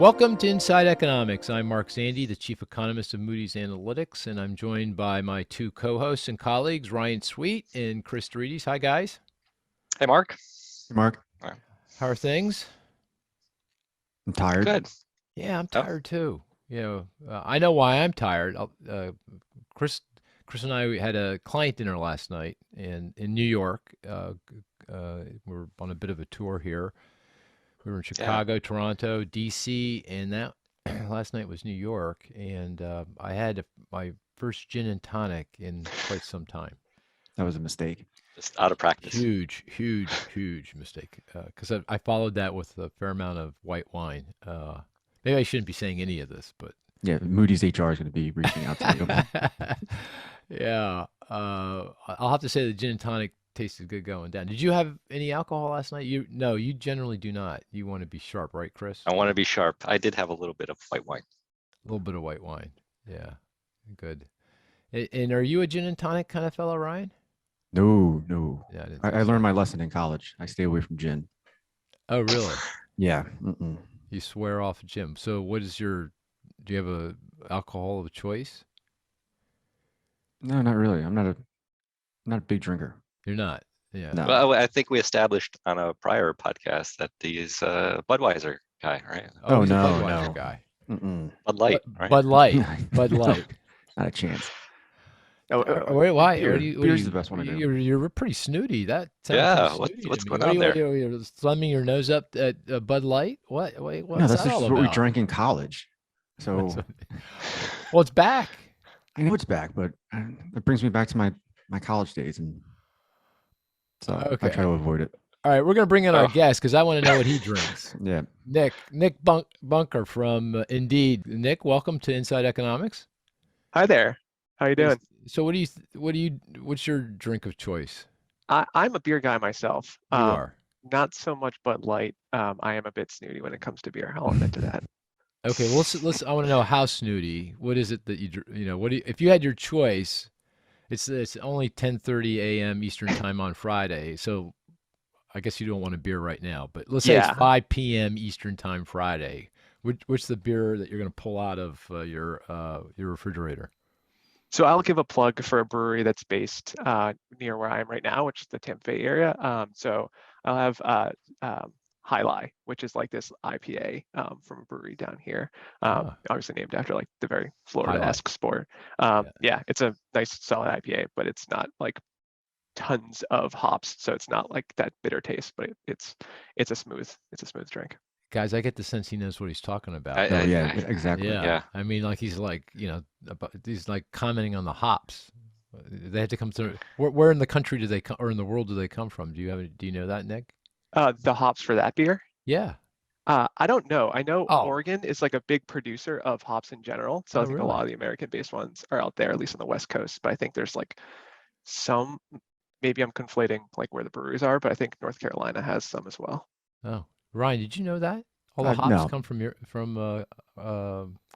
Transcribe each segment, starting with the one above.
Welcome to Inside Economics. I'm Mark Zandi, the chief economist of Moody's Analytics, and I'm joined by my two co-hosts and colleagues, Ryan Sweet and Cris. Hi, guys. Hey, Mark. Hey, Mark. How are things? I'm tired. Good. Yeah, I'm tired too. I know why I'm tired. Cris and I had a client dinner last night in New York. We're on a bit of a tour here. We were in Chicago, Toronto, DC, and that last night was New York. And I had my first gin and tonic in quite some time. That was a mistake. Just out of practice. Huge mistake. Because I followed that with a fair amount of white wine. Maybe I shouldn't be saying any of this, but yeah, Moody's HR is going to be reaching out to you. Yeah, I'll have to say the gin and tonic tasted good going down. Did you have any alcohol last night? No, you generally do not. You want to be sharp, right, Cris? I want to be sharp. I did have a little bit of white wine. A little bit of white wine. Yeah, good. And are you a gin and tonic kind of fellow, Ryan? No. Yeah, I learned my lesson in college. I stay away from gin. Oh, really? Yeah. You swear off gin. So do you have a alcohol of choice? No, not really. I'm not a big drinker. You're not? Yeah. No. Well, I think we established on a prior podcast that he's a Budweiser guy, right? Oh, he's no, a Budweiser no. guy. Bud Light, right? Bud Light. Bud Light. Not a chance. Wait, why? Beer's the best one to do. You're pretty snooty. That sounds Yeah, pretty snooty what's to me. going on there? You're slumming your nose up at Bud Light? What's No, that's that just all what we about? drank in college. So Well, it's back. I know it's back, but it brings me back to my college days, and so Okay. I try to avoid it. All right, we're gonna bring in our guest because I want to know what he drinks. Yeah. Nick Bunker from Indeed. Nick, welcome to Inside Economics. Hi there. How you doing? So what's your drink of choice? I'm a beer guy myself. You are. Not so much Bud Light. I am a bit snooty when it comes to beer. I'll admit to that. Okay, well, let's. I want to know how snooty. What is it that if you had your choice? It's only 10:30 a.m. Eastern time on Friday, so I guess you don't want a beer right now. But let's say it's 5 p.m. Eastern time Friday. What's the beer that you're going to pull out of your refrigerator? So I'll give a plug for a brewery that's based near where I am right now, which is the Tampa Bay area. So I'll have High Lie, which is like this IPA from a brewery down here, obviously named after like the very Florida-esque sport. Yeah, it's a nice solid IPA, but it's not like tons of hops, so it's not like that bitter taste, but it's a smooth drink. Guys, I get the sense he knows what he's talking about. Yeah, exactly. Yeah. I mean, like he's like he's like commenting on the hops. They had to come through. Where in the country do they come, or in the world do they come from? Do you know that, Nick? The hops for that beer? Yeah. I don't know. I know Oh. Oregon is like a big producer of hops in general. So I think a lot of the American-based ones are out there, at least on the West Coast. But I think there's like some, maybe I'm conflating like where the breweries are, but I think North Carolina has some as well. Oh, Ryan, did you know that all the hops no. come from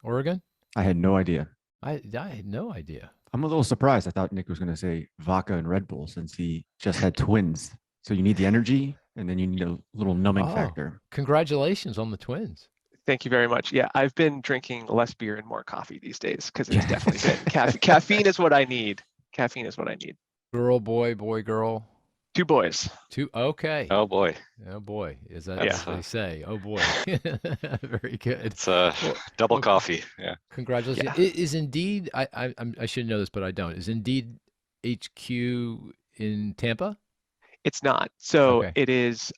Oregon? I had no idea. I had no idea. I'm a little surprised. I thought Nick was going to say vodka and Red Bull since he just had twins. So you need the energy, and then you need a little numbing factor. Congratulations on the twins. Thank you very much. Yeah, I've been drinking less beer and more coffee these days because it's definitely been caffeine is what I need. Caffeine is what I need. Girl, boy, girl. Two boys. Okay. Oh boy. Is that what they say? Oh boy. Very good. It's double coffee. Yeah. Congratulations. Yeah. Is Indeed, I should know this, but I don't. Is Indeed HQ in Tampa? It's not. So Okay. it is,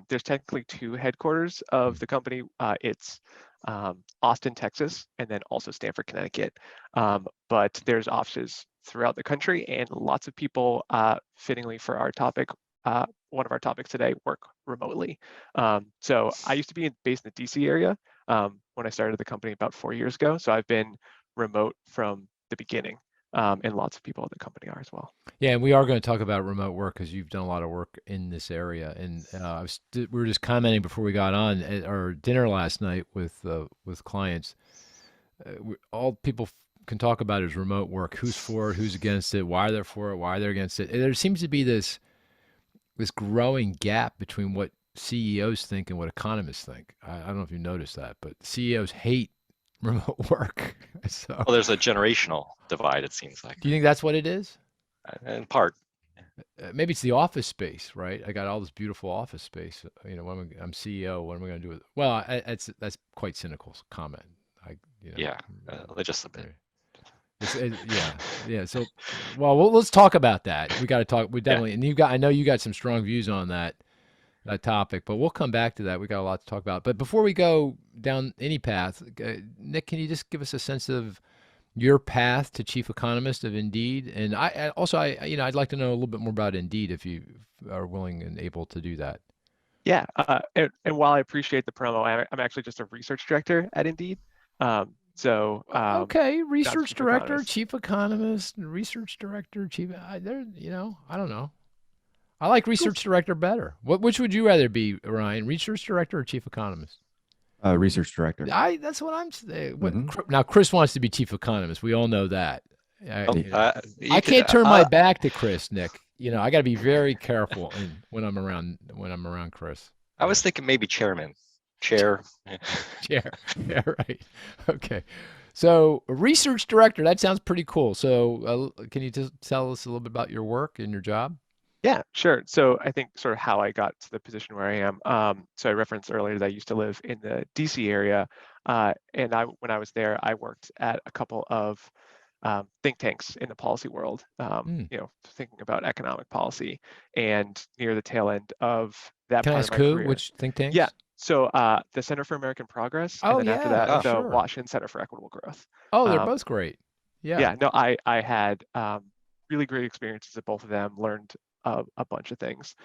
there's technically two headquarters of the company. It's Austin, Texas, and then also Stamford, Connecticut. But there's offices throughout the country, and lots of people, fittingly for our topic, one of our topics today, work remotely. So I used to be based in the DC area when I started the company about 4 years ago. So I've been remote from the beginning. And lots of people at the company are as well. Yeah, and we are going to talk about remote work because you've done a lot of work in this area. And we were just commenting before we got on at our dinner last night with clients. All people can talk about is remote work. Who's for it? Who's against it? Why they're for it? Why they're against it? And there seems to be this growing gap between what CEOs think and what economists think. I don't know if you noticed that, but CEOs hate remote work. So, Well, there's a generational divide, it seems like, do you think that's what it is? in part. Maybe it's the office space, right? I got all this beautiful office space. I'm CEO. What am I going to do with it? Well, that's quite cynical comment. Yeah, just a bit. Right. Yeah. So, well, let's talk about that. We got to talk. We definitely, and I know you got some strong views on that topic, but we'll come back to that. We got a lot to talk about. But before we go down any path, Nick, can you just give us a sense of your path to chief economist of Indeed? And I'd like to know a little bit more about Indeed if you are willing and able to do that. Yeah, and while I appreciate the promo, I'm actually just a research director at Indeed. Okay, research chief director, economist. chief economist, research director, chief. I don't know. I like research director better. Which would you rather be, Ryan? Research director or chief economist? Research director. That's what I'm saying. Now, Chris wants to be chief economist. We all know that. I can't turn my back to Chris, Nick. I got to be very careful when I'm around Chris. I was thinking maybe chairman. Chair. Chair. Yeah, right. Okay. So, research director, that sounds pretty cool. So, can you just tell us a little bit about your work and your job? Yeah, sure. So I think sort of how I got to the position where I am. So I referenced earlier that I used to live in the DC area, and when I was there, I worked at a couple of think tanks in the policy world. Thinking about economic policy, and near the tail end of that Can I part ask of my who? career. Which think tanks? Yeah. So the Center for American Progress, Oh, and then after yeah, that, the sure. Washington Center for Equitable Growth. Oh, they're both great. Yeah. Yeah. No, I had really great experiences at both of them. Learned a bunch of things,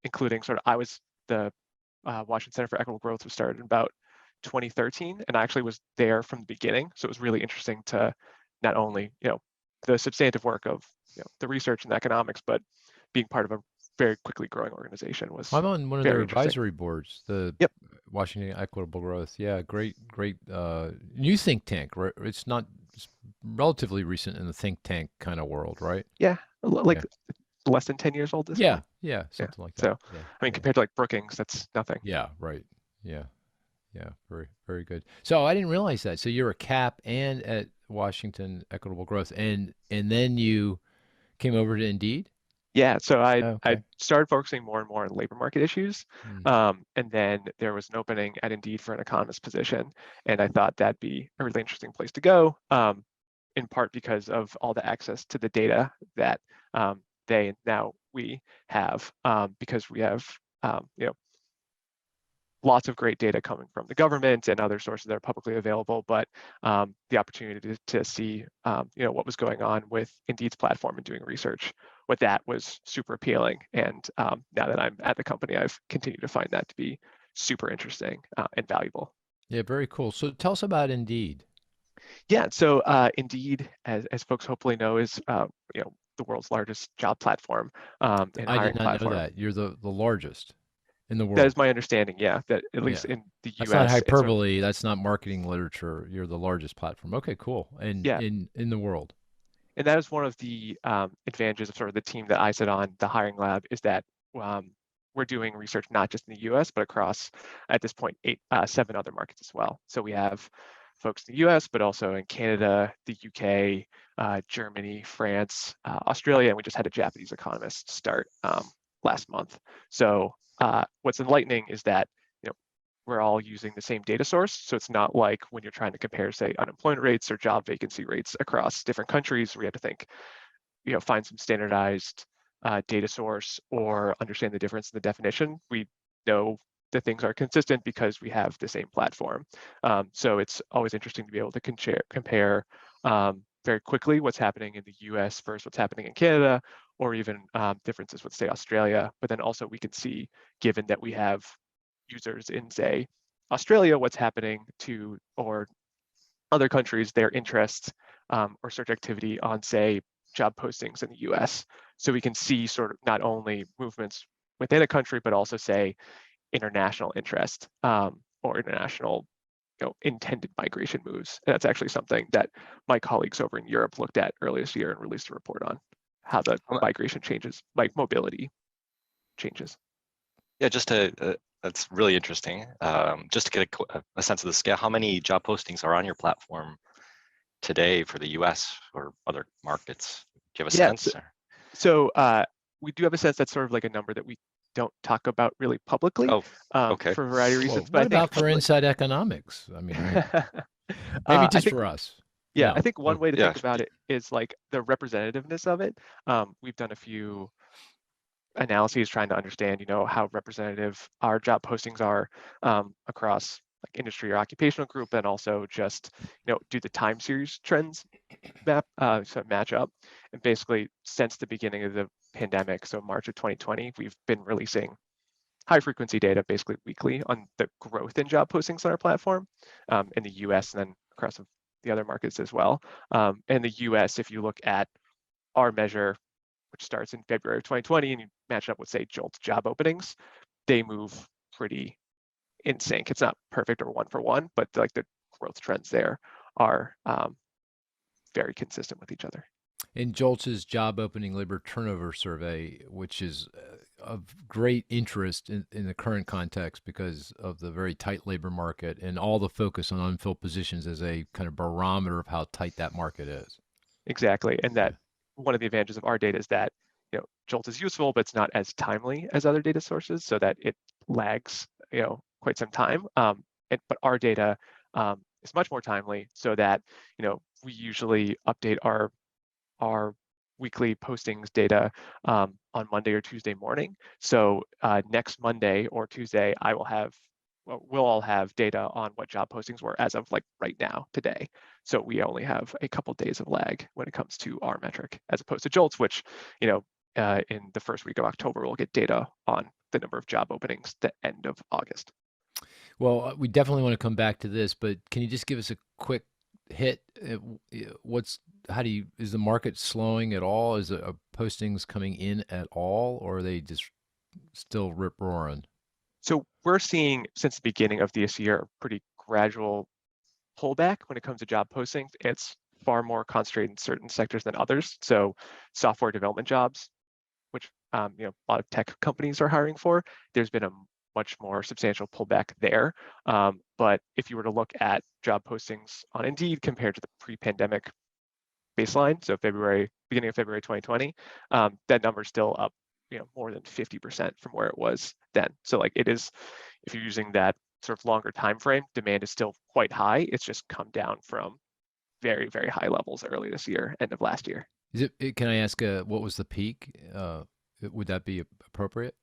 including I was the Washington Center for Equitable Growth was started in about 2013, and I actually was there from the beginning. So it was really interesting to not only the substantive work of the research and economics, but being part of a very quickly growing organization was. I'm on one of their advisory boards, the Yep. Washington Equitable Growth. Yeah, great new think tank. Right? It's relatively recent in the think tank kind of world, right? Yeah, less than 10 years old this point. Yeah, something like that. So, compared to like Brookings, that's nothing. Yeah, right. Yeah, very, very good. So I didn't realize that. So you're a cap and at Washington Equitable Growth, and then you came over to Indeed? Yeah, so I Okay. started focusing more and more on labor market issues, and then there was an opening at Indeed for an economist position, and I thought that'd be a really interesting place to go, in part because of all the access to the data that they and now we have, because we have lots of great data coming from the government and other sources that are publicly available, but the opportunity to see what was going on with Indeed's platform and doing research with that was super appealing. And now that I'm at the company, I've continued to find that to be super interesting and valuable. Yeah, very cool. So tell us about Indeed. Yeah, so Indeed, as folks hopefully know, is the world's largest job platform and I hiring did not platform. know that. You're the largest in the world. That is my understanding, yeah, that at least in the US. That's not hyperbole. That's not marketing literature. You're the largest platform. Okay, cool. And in the world. And that is one of the advantages of sort of the team that I sit on, the hiring lab, is that we're doing research not just in the US, but across, at this point, 7 other markets as well. So we have folks in the US, but also in Canada, the UK, Germany, France, Australia, and we just had a Japanese economist start last month. So what's enlightening is that we're all using the same data source. So it's not like when you're trying to compare, say, unemployment rates or job vacancy rates across different countries, where you have to think, find some standardized data source or understand the difference in the definition. We know that things are consistent because we have the same platform. So it's always interesting to be able to compare very quickly what's happening in the US versus what's happening in Canada, or even differences with, say, Australia. But then also we can see, given that we have users in, say, Australia, what's happening to, or other countries, their interest or search activity on, say, job postings in the US. So we can see sort of not only movements within a country, but also, say, international interest or international intended migration moves. And that's actually something that my colleagues over in Europe looked at earlier this year and released a report on how the migration changes, like mobility changes. Yeah, that's really interesting. Just to get a sense of the scale, how many job postings are on your platform today for the US or other markets? Do you have a Yeah. sense? So we do have a sense that's sort of like a number that we don't talk about really publicly Oh, okay. for a variety of Well, reasons. But what I think about for inside economics? I mean, maybe I just think for us. yeah, No. I think one way to Yeah. think about it is like the representativeness of it. We've done a few analyses trying to understand, how representative our job postings are across like industry or occupational group, and also just, do the time series trends match up. And basically, since the beginning of the pandemic, so March of 2020, we've been releasing high frequency data basically weekly on the growth in job postings on our platform in the US and then across the other markets as well. In the US, if you look at our measure, which starts in February of 2020, and you match it up with, say, Jolt's job openings, they move pretty in sync. It's not perfect or one for one, but like the growth trends there are very consistent with each other. In Jolts' job opening labor turnover survey, which is of great interest in the current context because of the very tight labor market and all the focus on unfilled positions as a kind of barometer of how tight that market is. Exactly. And that Yeah. one of the advantages of our data is that, Jolt is useful, but it's not as timely as other data sources, so that it lags, quite some time. But our data is much more timely, so that, we usually update our weekly postings data on Monday or Tuesday morning. So next Monday or Tuesday, we'll all have data on what job postings were as of like right now, today. So we only have a couple days of lag when it comes to our metric, as opposed to Jolts, which, in the first week of October, we'll get data on the number of job openings the end of August. Well, we definitely want to come back to this, but can you just give us a quick hit? Is the market slowing at all? Are postings coming in at all, or are they just still rip roaring? So we're seeing, since the beginning of this year, a pretty gradual pullback when it comes to job postings. It's far more concentrated in certain sectors than others. So software development jobs, which a lot of tech companies are hiring for, there's been a much more substantial pullback there. But if you were to look at job postings on Indeed compared to the pre-pandemic baseline, so beginning of February 2020, that number's still up, more than 50% from where it was then. So like it is, if you're using that sort of longer time frame, demand is still quite high. It's just come down from very, very high levels early this year, end of last year. Can I ask what was the peak? Would that be appropriate?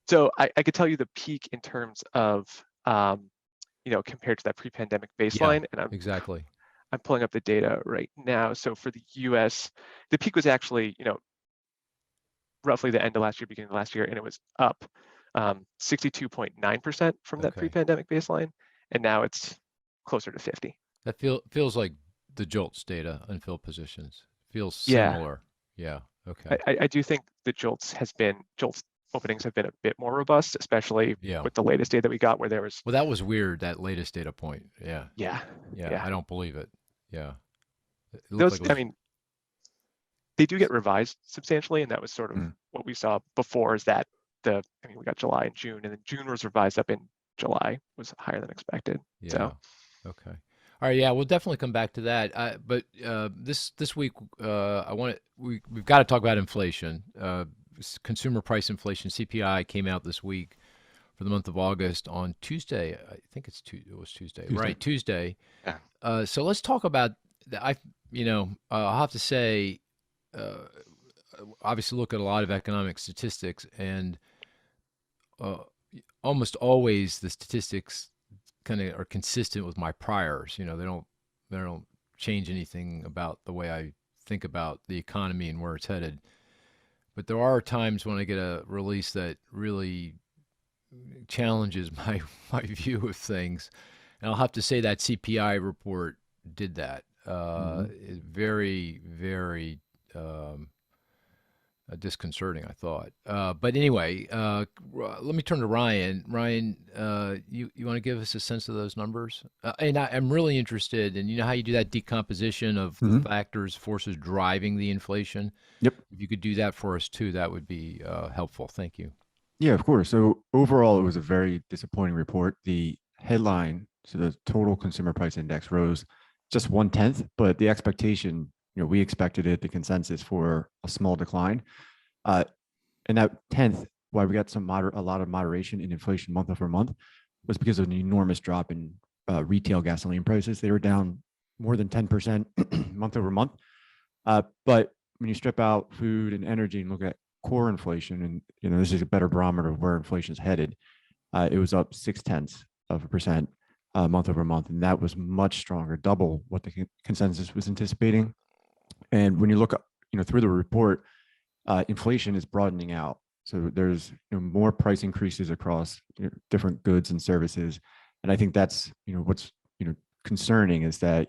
So I could tell you the peak in terms of compared to that pre-pandemic Yeah, baseline, and exactly. I'm pulling up the data right now. So for the US, the peak was actually, roughly the end of last year, beginning of last year, and it was up 62.9% from that Okay. pre-pandemic baseline, and now it's closer to 50. That feels like the Jolts data, unfilled positions. Feels Yeah, similar. Yeah. Okay. I do think the Jolts openings have been a bit more robust, especially Yeah. with the latest data that we got, where there was, Well, that was weird, that latest data point. Yeah. yeah, Yeah. I don't believe it. Yeah. It looked those, like it I was. mean, they do get revised substantially, and that was sort of Mm. what we saw before, is that we got July and June, and then June was revised up in July, was higher than expected. Yeah. So Okay. All right. Yeah, we'll definitely come back to that. But this week, we've got to talk about inflation. Consumer price inflation (CPI) came out this week for the month of August on Tuesday. I think it was Tuesday, right? Tuesday. Yeah. So let's talk about I'll have to say, obviously look at a lot of economic statistics, and uh, almost always the statistics kind of are consistent with my priors. They don't change anything about the way I think about the economy and where it's headed. But there are times when I get a release that really challenges my view of things, and I'll have to say that CPI report did that. Very, very disconcerting, I thought. But anyway, let me turn to Ryan. Ryan, you want to give us a sense of those numbers? And I'm really interested in, how you do that decomposition of the factors, forces driving the inflation. Yep. If you could do that for us too, that would be helpful. Thank you. Yeah, of course. So overall, it was a very disappointing report. The headline, so the total consumer price index rose just 1/10, but the expectation, we expected it, the consensus for a small decline. Uh, and that 10th, why we got a lot of moderation in inflation month over month, was because of an enormous drop in retail gasoline prices. They were down more than 10% month over month. But when you strip out food and energy and look at core inflation, and this is a better barometer of where inflation is headed, it was up 0.6% month over month, and that was much stronger, double what the consensus was anticipating. And when you look, through the report, inflation is broadening out. So there's more price increases across different goods and services, and I think that's what's concerning is that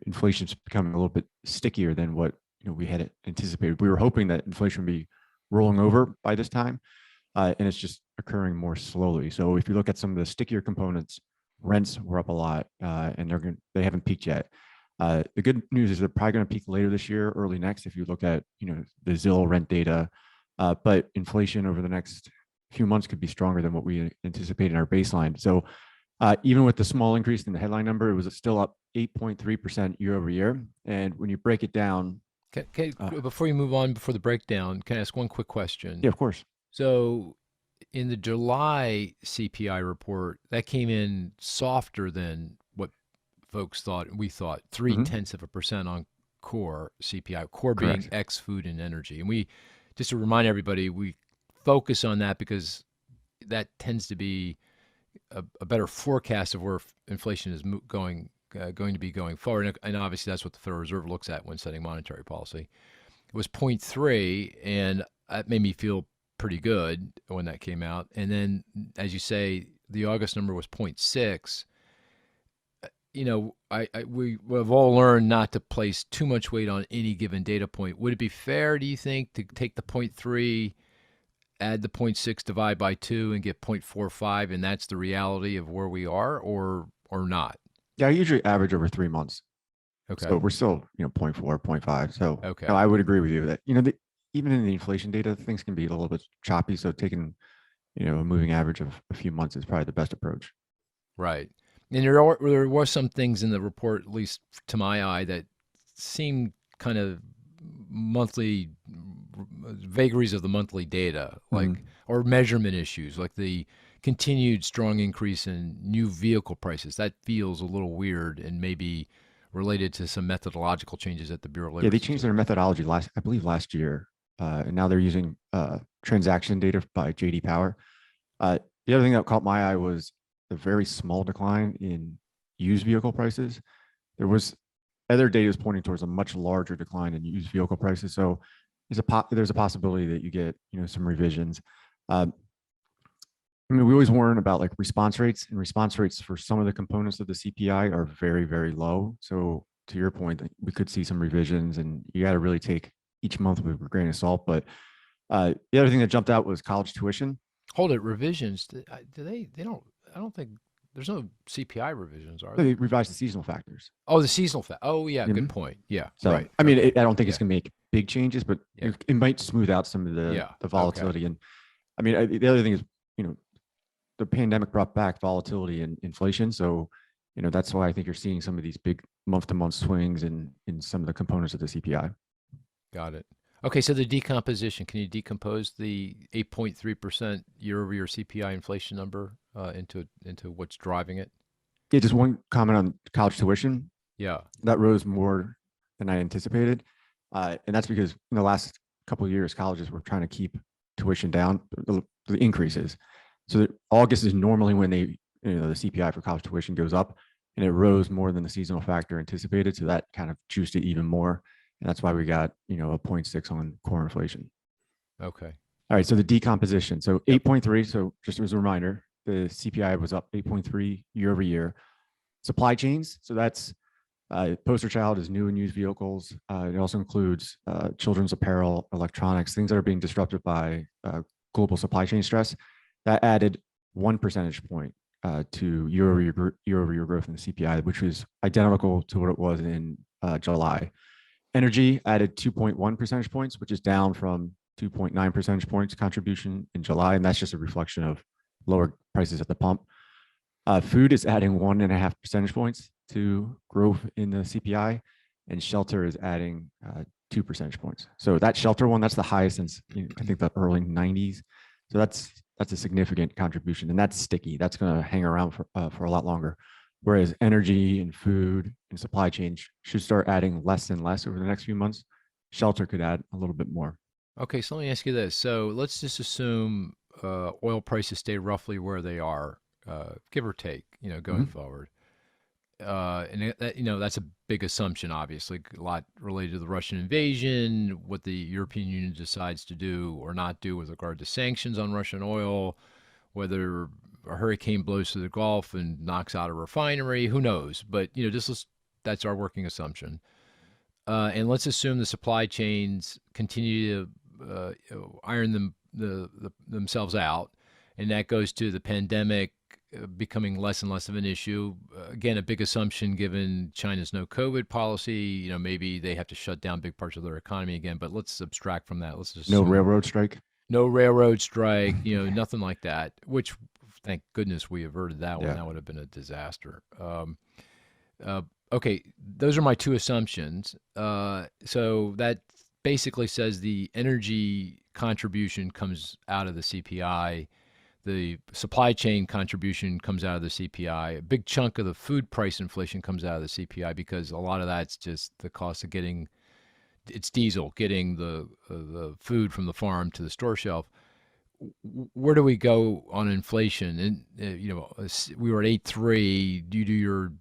inflation is becoming a little bit stickier than what we had anticipated. We were hoping that inflation would be rolling over by this time, and it's just occurring more slowly. So if you look at some of the stickier components, rents were up a lot, and they haven't peaked yet. The good news is they're probably going to peak later this year, early next. If you look at the Zillow rent data, but inflation over the next few months could be stronger than what we anticipate in our baseline. So even with the small increase in the headline number, it was still up 8.3% year over year. And when you break it down, before you move on, before the breakdown, can I ask one quick question? Yeah, of course. So in the July CPI report, that came in softer than what folks thought. We thought 0.3% on core CPI, core Correct. being X food and energy. And we, just to remind everybody, we focus on that because that tends to be a better forecast of where inflation is going to be going forward. And obviously that's what the Federal Reserve looks at when setting monetary policy. It was 0.3, and that made me feel pretty good when that came out. And then, as you say, the August number was 0.6. We've all learned not to place too much weight on any given data point. Would it be fair, do you think, to take the 0.3, add the 0.6, divide by 2, and get 0.45, and that's the reality of where we are, or not? Yeah, I usually average over 3 months. Okay. So we're still, 0.4, 0.5. So Okay. I would agree with you that, even in the inflation data, things can be a little bit choppy. So taking, a moving average of a few months is probably the best approach. Right. And there were some things in the report, at least to my eye, that seemed kind of monthly vagaries of the monthly data, like or measurement issues, like the continued strong increase in new vehicle prices. That feels a little weird and maybe related to some methodological changes at the Bureau of Labor. Yeah, they changed their methodology last year, and now they're using transaction data by JD Power. The other thing that caught my eye was a very small decline in used vehicle prices. There was other data is pointing towards a much larger decline in used vehicle prices. So there's a possibility that you get some revisions. We always warn about like response rates, and response rates for some of the components of the CPI are very, very low. So to your point, we could see some revisions, and you got to really take each month with a grain of salt. But the other thing that jumped out was college tuition. Hold it, revisions. Do they don't, I don't think, there's no CPI revisions, are They there? revised the seasonal factors. Oh, the seasonal fact. Oh, yeah, good point. Yeah, So, right. I mean, Okay. I don't think it's going to make big changes, but it might smooth out some of the volatility. And I mean, the other thing is, the pandemic brought back volatility and inflation. So, that's why I think you're seeing some of these big month-to-month swings in some of the components of the CPI. Got it. Okay, so the decomposition, can you decompose the 8.3% year-over-year CPI inflation number into what's driving it? Yeah, just one comment on college tuition. Yeah. That rose more than I anticipated. And that's because in the last couple of years, colleges were trying to keep tuition down, the increases. So August is normally when the CPI for college tuition goes up, and it rose more than the seasonal factor anticipated. So that kind of juiced it even more. And that's why we got, a 0.6 on core inflation. Okay. All right. So the decomposition. So 8.3. So just as a reminder, the CPI was up 8.3 year over year. Supply chains. So that's poster child is new and used vehicles. It also includes children's apparel, electronics, things that are being disrupted by global supply chain stress. That added 1 percentage point to year over year growth in the CPI, which was identical to what it was in July. Energy added 2.1 percentage points, which is down from 2.9 percentage points contribution in July, and that's just a reflection of lower prices at the pump. Food is adding 1.5 percentage points to growth in the CPI, and shelter is adding 2 percentage points. So that shelter one, that's the highest since I think the early 90s. So that's a significant contribution, and that's sticky. That's going to hang around for a lot longer. Whereas energy and food and supply chain should start adding less and less over the next few months. Shelter could add a little bit more. Okay, so let me ask you this. So let's just assume oil prices stay roughly where they are, give or take, going forward. And that's a big assumption, obviously, a lot related to the Russian invasion, what the European Union decides to do or not do with regard to sanctions on Russian oil, whether a hurricane blows through the Gulf and knocks out a refinery, who knows? But that's our working assumption. And let's assume the supply chains continue to iron themselves out, and that goes to the pandemic becoming less and less of an issue. Again, a big assumption given China's no COVID policy. Maybe they have to shut down big parts of their economy again. But let's abstract from that. Let's just no railroad strike. No railroad strike. Nothing like that. Which, thank goodness, we averted that one. That would have been a disaster. Okay, those are my two assumptions. So that basically says the energy contribution comes out of the CPI. The supply chain contribution comes out of the CPI. A big chunk of the food price inflation comes out of the CPI because a lot of that's just the cost of getting the food from the farm to the store shelf. Where do we go on inflation? And we were at 8.3. Do you do your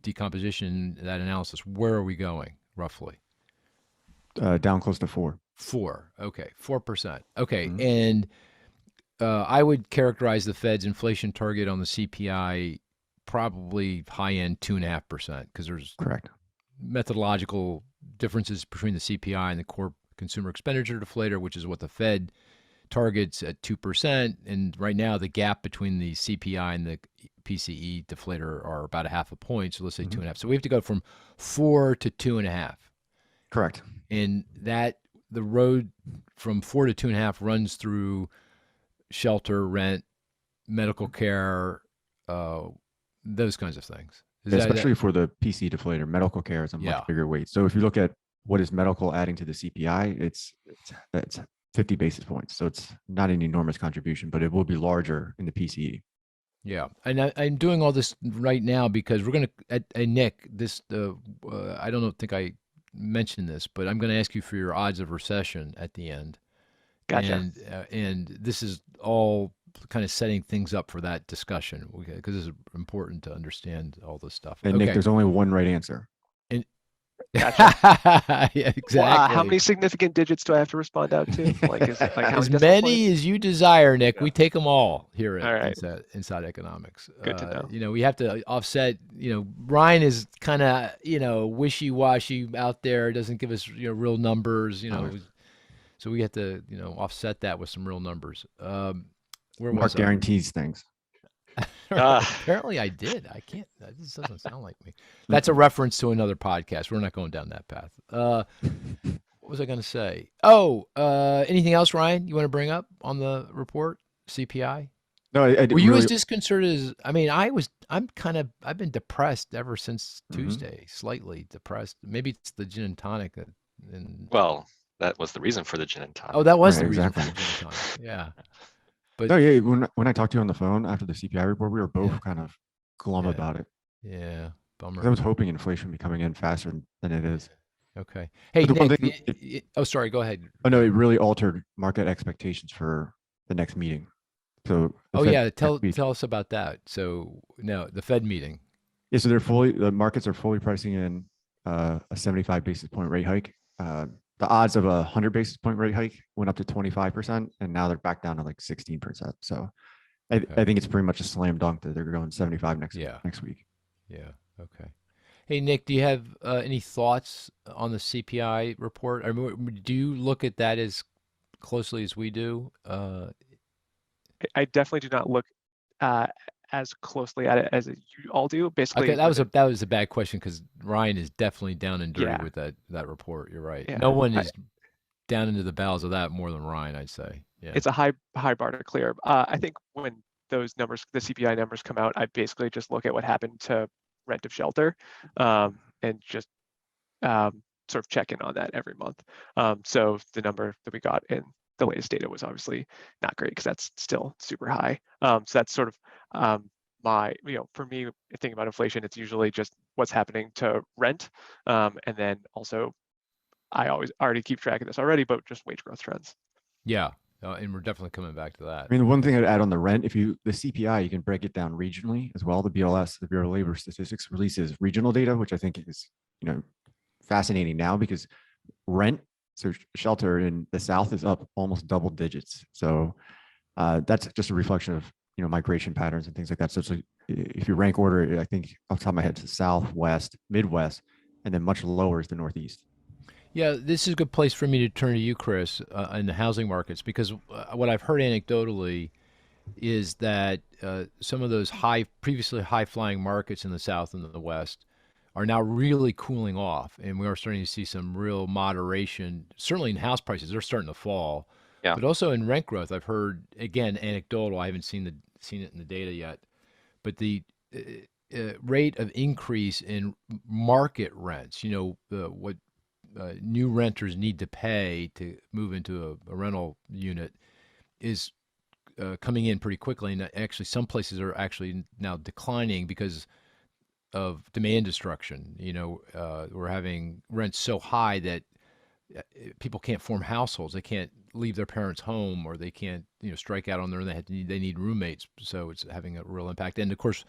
decomposition, that analysis? Where are we going roughly? Down close to 4. 4. Okay, 4%. Okay, and I would characterize the Fed's inflation target on the CPI probably high end 2.5% because there's correct methodological differences between the CPI and the core consumer expenditure deflator, which is what the Fed targets at 2%. And right now, the gap between the CPI and the PCE deflator are about 0.5 point. So let's say 2.5. So we have to go from 4 to 2.5. Correct. And the road from 4 to 2.5 runs through shelter, rent, medical care, those kinds of things. Especially for the PC deflator, medical care is a much bigger weight. So if you look at what is medical adding to the CPI, it's 50 basis points. So it's not an enormous contribution, but it will be larger in the PCE. Yeah, and I'm doing all this right now because we're going to, Nick, this, I don't think I mentioned this, but I'm going to ask you for your odds of recession at the end. Gotcha. And this is all kind of setting things up for that discussion because it's important to understand all this stuff. And Nick, there's only one right answer. And Gotcha. yeah, exactly. How many significant digits do I have to respond out to? As many as you desire, Nick. Yeah. We take them all here at All right. Inside Economics. Good to know. We have to offset. Ryan is kind of wishy-washy out there. Doesn't give us real numbers. So we have to offset that with some real numbers. Mark guarantees things. Apparently I did. I can't. That just doesn't sound like me. That's a reference to another podcast. We're not going down that path. What was I going to say? Oh, anything else, Ryan, you want to bring up on the report, CPI? No, were you as disconcerted as, I've been depressed ever since Tuesday, slightly depressed. Maybe it's the gin and tonic. Well, that was the reason for the gin and tonic. Oh, that was the reason for the gin and tonic. Yeah. But when I talked to you on the phone after the CPI report, we were both kind of glum about it. Yeah, bummer. I was hoping inflation would be coming in faster than it is. Okay. Hey, Nick, sorry, go ahead. Oh no, it really altered market expectations for the next meeting. So tell us about that. So no, the Fed meeting. Yeah, so the markets are fully pricing in a 75 basis point rate hike. The odds of a 100 basis point rate hike went up to 25%, and now they're back down to like 16%. So I think it's pretty much a slam dunk that they're going 75 next week. Yeah. Okay. Hey, Nick, do you have any thoughts on the CPI report? I mean, do you look at that as closely as we do? I definitely do not look as closely at it as you all do. Basically, okay, that was a bad question because Ryan is definitely down and dirty with that report. You're right. Yeah, No one is down into the bowels of that more than Ryan, I'd say. Yeah. It's a high bar to clear. I think when those numbers, the CPI numbers come out, I basically just look at what happened to rent of shelter, and just sort of check in on that every month. So the number that we got in the latest data was obviously not great because that's still super high. So that's sort of my, for me, thinking about inflation, it's usually just what's happening to rent, and then also I already keep track of this already, but just wage growth trends. Yeah. And we're definitely coming back to that. I mean, the one thing I'd add on the rent, the CPI, you can break it down regionally as well. The BLS, the Bureau of Labor Statistics, releases regional data, which I think is, fascinating now because rent, so shelter in the South is up almost double digits. So that's just a reflection of, migration patterns and things like that. So it's like, if you rank order, I think off the top of my head, to South, West, Midwest, and then much lower is the Northeast. Yeah, this is a good place for me to turn to you, Chris, in the housing markets, because what I've heard anecdotally is that some of those previously high-flying markets in the South and the West are now really cooling off, and we are starting to see some real moderation. Certainly in house prices, they're starting to fall, Yeah. but also in rent growth. I've heard, again, anecdotal. I haven't seen it in the data yet, but the rate of increase in market rents. What new renters need to pay to move into a rental unit is coming in pretty quickly. And actually, some places are actually now declining because of demand destruction. We're having rents so high that people can't form households. They can't leave their parents' home, or they can't, strike out on their own. They need roommates. So it's having a real impact. And of course,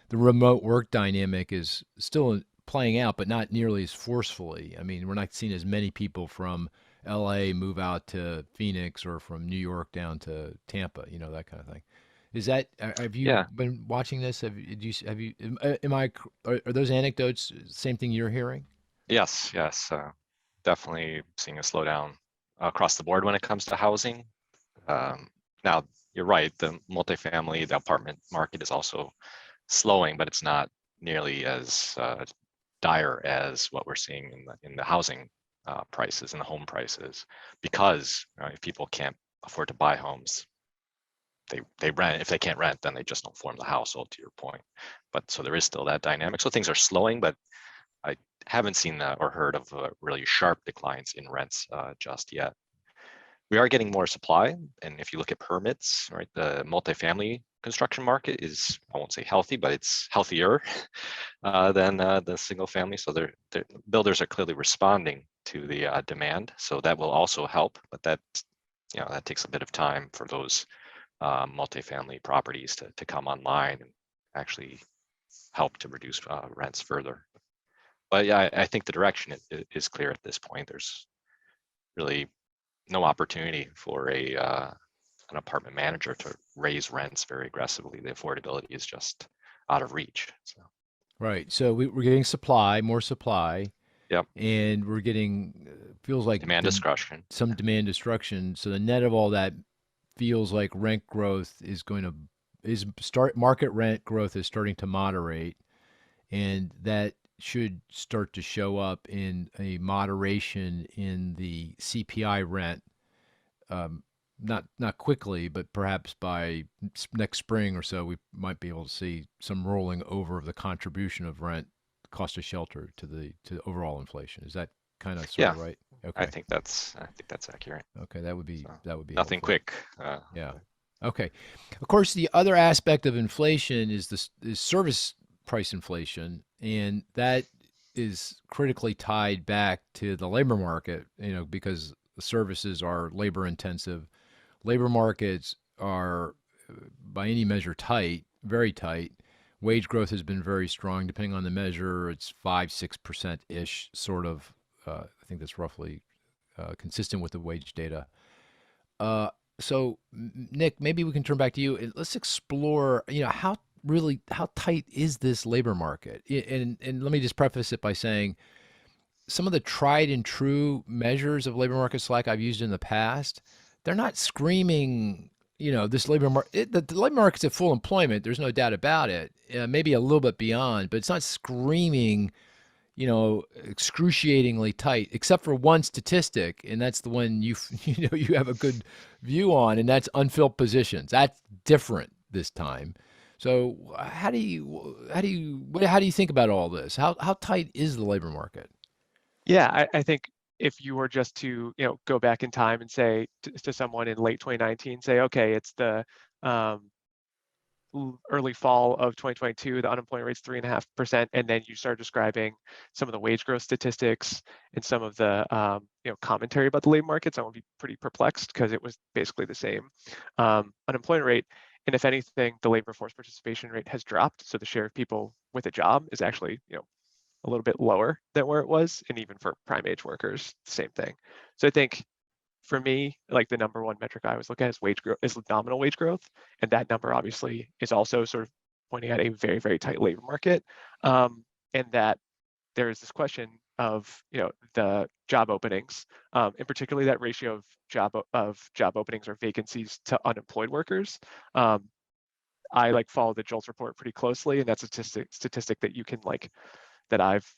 the remote work dynamic is still playing out, but not nearly as forcefully. I mean, we're not seeing as many people from LA move out to Phoenix or from New York down to Tampa, that kind of thing. Have you Yeah. been watching this? Have you, are those anecdotes same thing you're hearing? Yes. Definitely seeing a slowdown across the board when it comes to housing. Now, you're right. The multifamily, the apartment market is also slowing, but it's not nearly as dire as what we're seeing in the housing prices and the home prices, because if people can't afford to buy homes, they rent. If they can't rent, then they just don't form the household, to your point. But so there is still that dynamic. So things are slowing, but I haven't seen or heard of really sharp declines in rents just yet. We are getting more supply, and if you look at permits, right, the multifamily construction market is, I won't say healthy, but it's healthier than the single family. So the builders are clearly responding to the demand. So that will also help, but that takes a bit of time for those multifamily properties to come online and actually help to reduce rents further. But yeah, I think the direction is clear at this point. There's really no opportunity for an apartment manager to raise rents very aggressively. The affordability is just out of reach. So. Right. So we're getting more supply. Yep. And we're getting, feels like Demand destruction. some demand destruction. So the net of all that feels like rent growth market rent growth is starting to moderate. And that should start to show up in a moderation in the CPI rent. Not quickly, but perhaps by next spring or so, we might be able to see some rolling over of the contribution of rent, cost of shelter to overall inflation. Is that kind of sort of right? Okay. I think that's accurate. Okay, that would be nothing helpful. quick. Yeah. Okay. Of course, the other aspect of inflation is service price inflation, and that is critically tied back to the labor market, because the services are labor intensive. Labor markets are, by any measure, tight, very tight. Wage growth has been very strong. Depending on the measure, it's 5-6% ish, sort of. I think that's roughly consistent with the wage data. So, Nick, maybe we can turn back to you. Let's explore, how tight is this labor market? And let me just preface it by saying some of the tried and true measures of labor market slack I've used in the past, they're not screaming, this labor market, the labor market's at full employment. There's no doubt about it. Maybe a little bit beyond, but it's not screaming, excruciatingly tight, except for one statistic, and that's the one you have a good view on, and that's unfilled positions. That's different this time. So how do you think about all this? How tight is the labor market? Yeah, I think if you were just to, go back in time and say to someone in late 2019, say, okay, it's the um, early fall of 2022, the unemployment rate's 3.5%, and then you start describing some of the wage growth statistics and some of the commentary about the labor markets, I would be pretty perplexed because it was basically the same unemployment rate. And if anything, the labor force participation rate has dropped. So the share of people with a job is actually, a little bit lower than where it was. And even for prime age workers, the same thing. So I think for me, like the number one metric I always look at is wage growth, is nominal wage growth. And that number obviously is also sort of pointing at a very, very tight labor market. And that there is this question of, the job openings, and particularly that ratio of job openings or vacancies to unemployed workers. I follow the JOLTS report pretty closely, and that's a statistic that you can that I've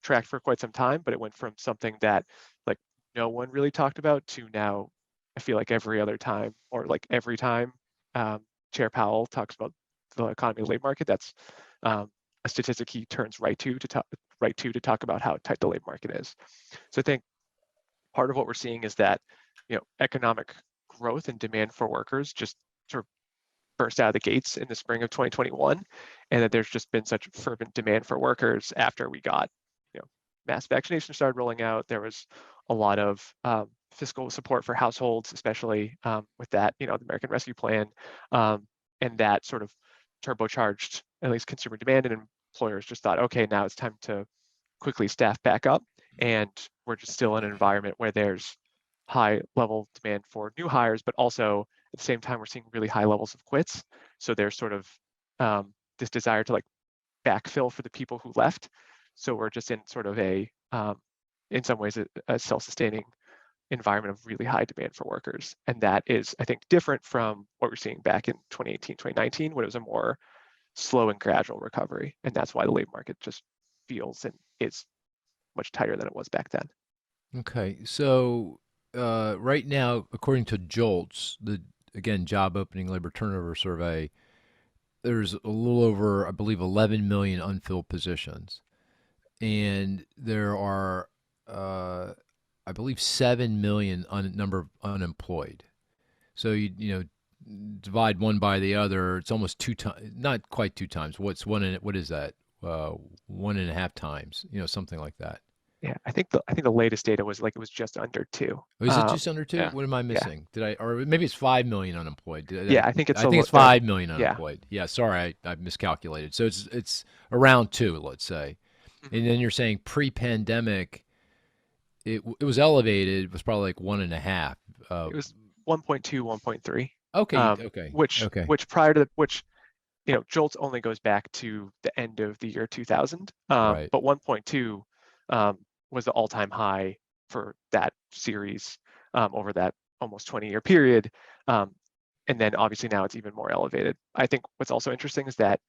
tracked for quite some time, but it went from something that no one really talked about to now I feel like every other time or every time Chair Powell talks about the economy and labor market, that's a statistic he turns right to talk about how tight the labor market is. So I think part of what we're seeing is that economic growth and demand for workers just sort of burst out of the gates in the spring of 2021, and that there's just been such fervent demand for workers after we got mass vaccination started rolling out. There was a lot of fiscal support for households, especially with that, the American Rescue Plan, and that sort of turbocharged at least consumer demand, and employers just thought, okay, now it's time to quickly staff back up. And we're just still in an environment where there's high level demand for new hires, but also at the same time, we're seeing really high levels of quits. So there's sort of this desire to backfill for the people who left. So we're just in sort of in some ways, a self-sustaining environment of really high demand for workers. And that is, I think, different from what we're seeing back in 2018, 2019, when it was a more slow and gradual recovery. And that's why the labor market just feels and is much tighter than it was back then. Okay, so right now, according to JOLTS, again job opening labor turnover survey, there's a little over, I believe, 11 million unfilled positions, and there are, I believe, 7 million number of unemployed. So you divide one by the other, it's almost two times, not quite two times. What is that? 1.5 times, something like that. Yeah, I think the latest data was it was just under 2. Oh, is it just under 2? Yeah. What am I Yeah. missing? Or maybe it's 5 million unemployed. Yeah, I think it's 5 million yeah. unemployed. Yeah, sorry, I miscalculated. So it's around 2, let's say. Mhm. And then you're saying pre-pandemic, it was elevated. It was probably like 1.5. It was 1.2, 1.3. Okay. Which prior to which JOLTS only goes back to the end of the year 2000. Right. But 1.2 was the all-time high for that series over that almost 20-year period. And then obviously now it's even more elevated. I think what's also interesting is that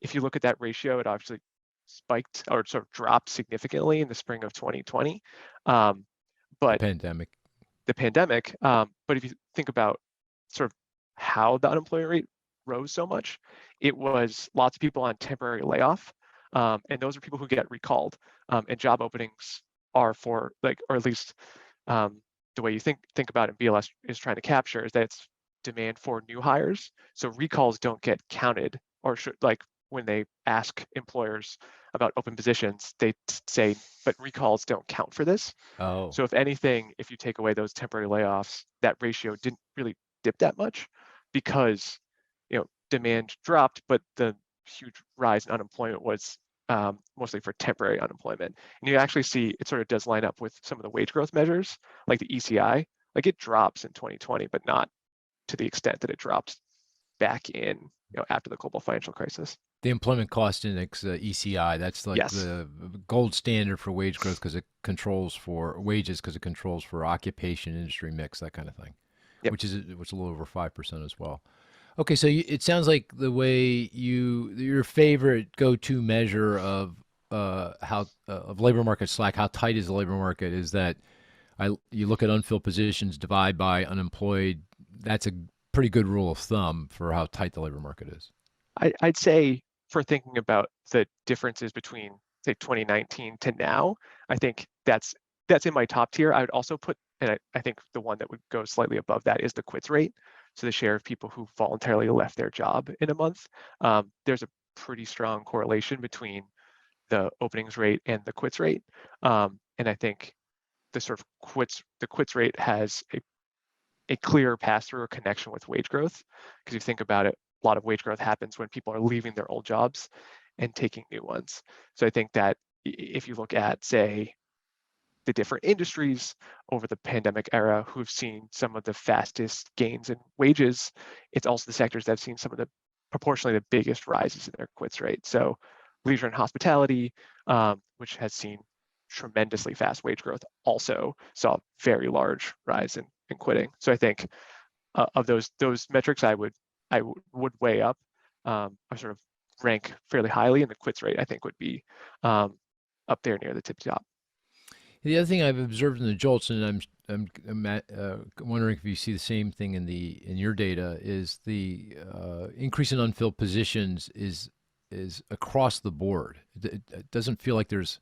if you look at that ratio, it obviously spiked or sort of dropped significantly in the spring of 2020. But Pandemic. the pandemic, but if you think about sort of how the unemployment rate rose so much, it was lots of people on temporary layoff. And those are people who get recalled. And job openings are for or at least the way you think about it, BLS is trying to capture is that it's demand for new hires. So recalls don't get counted, or should when they ask employers about open positions, they say, but recalls don't count for this. Oh. So if anything, if you take away those temporary layoffs, that ratio didn't really dip that much because demand dropped, but the huge rise in unemployment was mostly for temporary unemployment. And you actually see it sort of does line up with some of the wage growth measures, like the ECI. It drops in 2020, but not to the extent that it dropped back in after the global financial crisis. The employment cost index, ECI, that's Yes. the gold standard for wage growth because it controls for wages, because it controls for occupation, industry mix, that kind of thing, Yep. which is a little over 5% as well. Okay, so it sounds like the way your favorite go-to measure of of labor market slack, how tight is the labor market, is that you look at unfilled positions, divide by unemployed. That's a pretty good rule of thumb for how tight the labor market is. I'd say for thinking about the differences between, say, 2019 to now, I think that's in my top tier. I would also put, and I think the one that would go slightly above that is the quits rate. So the share of people who voluntarily left their job in a month. There's a pretty strong correlation between the openings rate and the quits rate. And I think the quits rate has a clear pass-through or connection with wage growth. Because you think about it, a lot of wage growth happens when people are leaving their old jobs and taking new ones. So I think that if you look at, say, the different industries over the pandemic era who've seen some of the fastest gains in wages, it's also the sectors that have seen some of the proportionally the biggest rises in their quits rate. So leisure and hospitality, which has seen tremendously fast wage growth, also saw a very large rise in quitting. So I think of those metrics, I would weigh up. I sort of rank fairly highly, and the quits rate I think would be up there near the tippy top. The other thing I've observed in the JOLTS, and I'm wondering if you see the same thing in your data, is the increase in unfilled positions is across the board. It doesn't feel like there's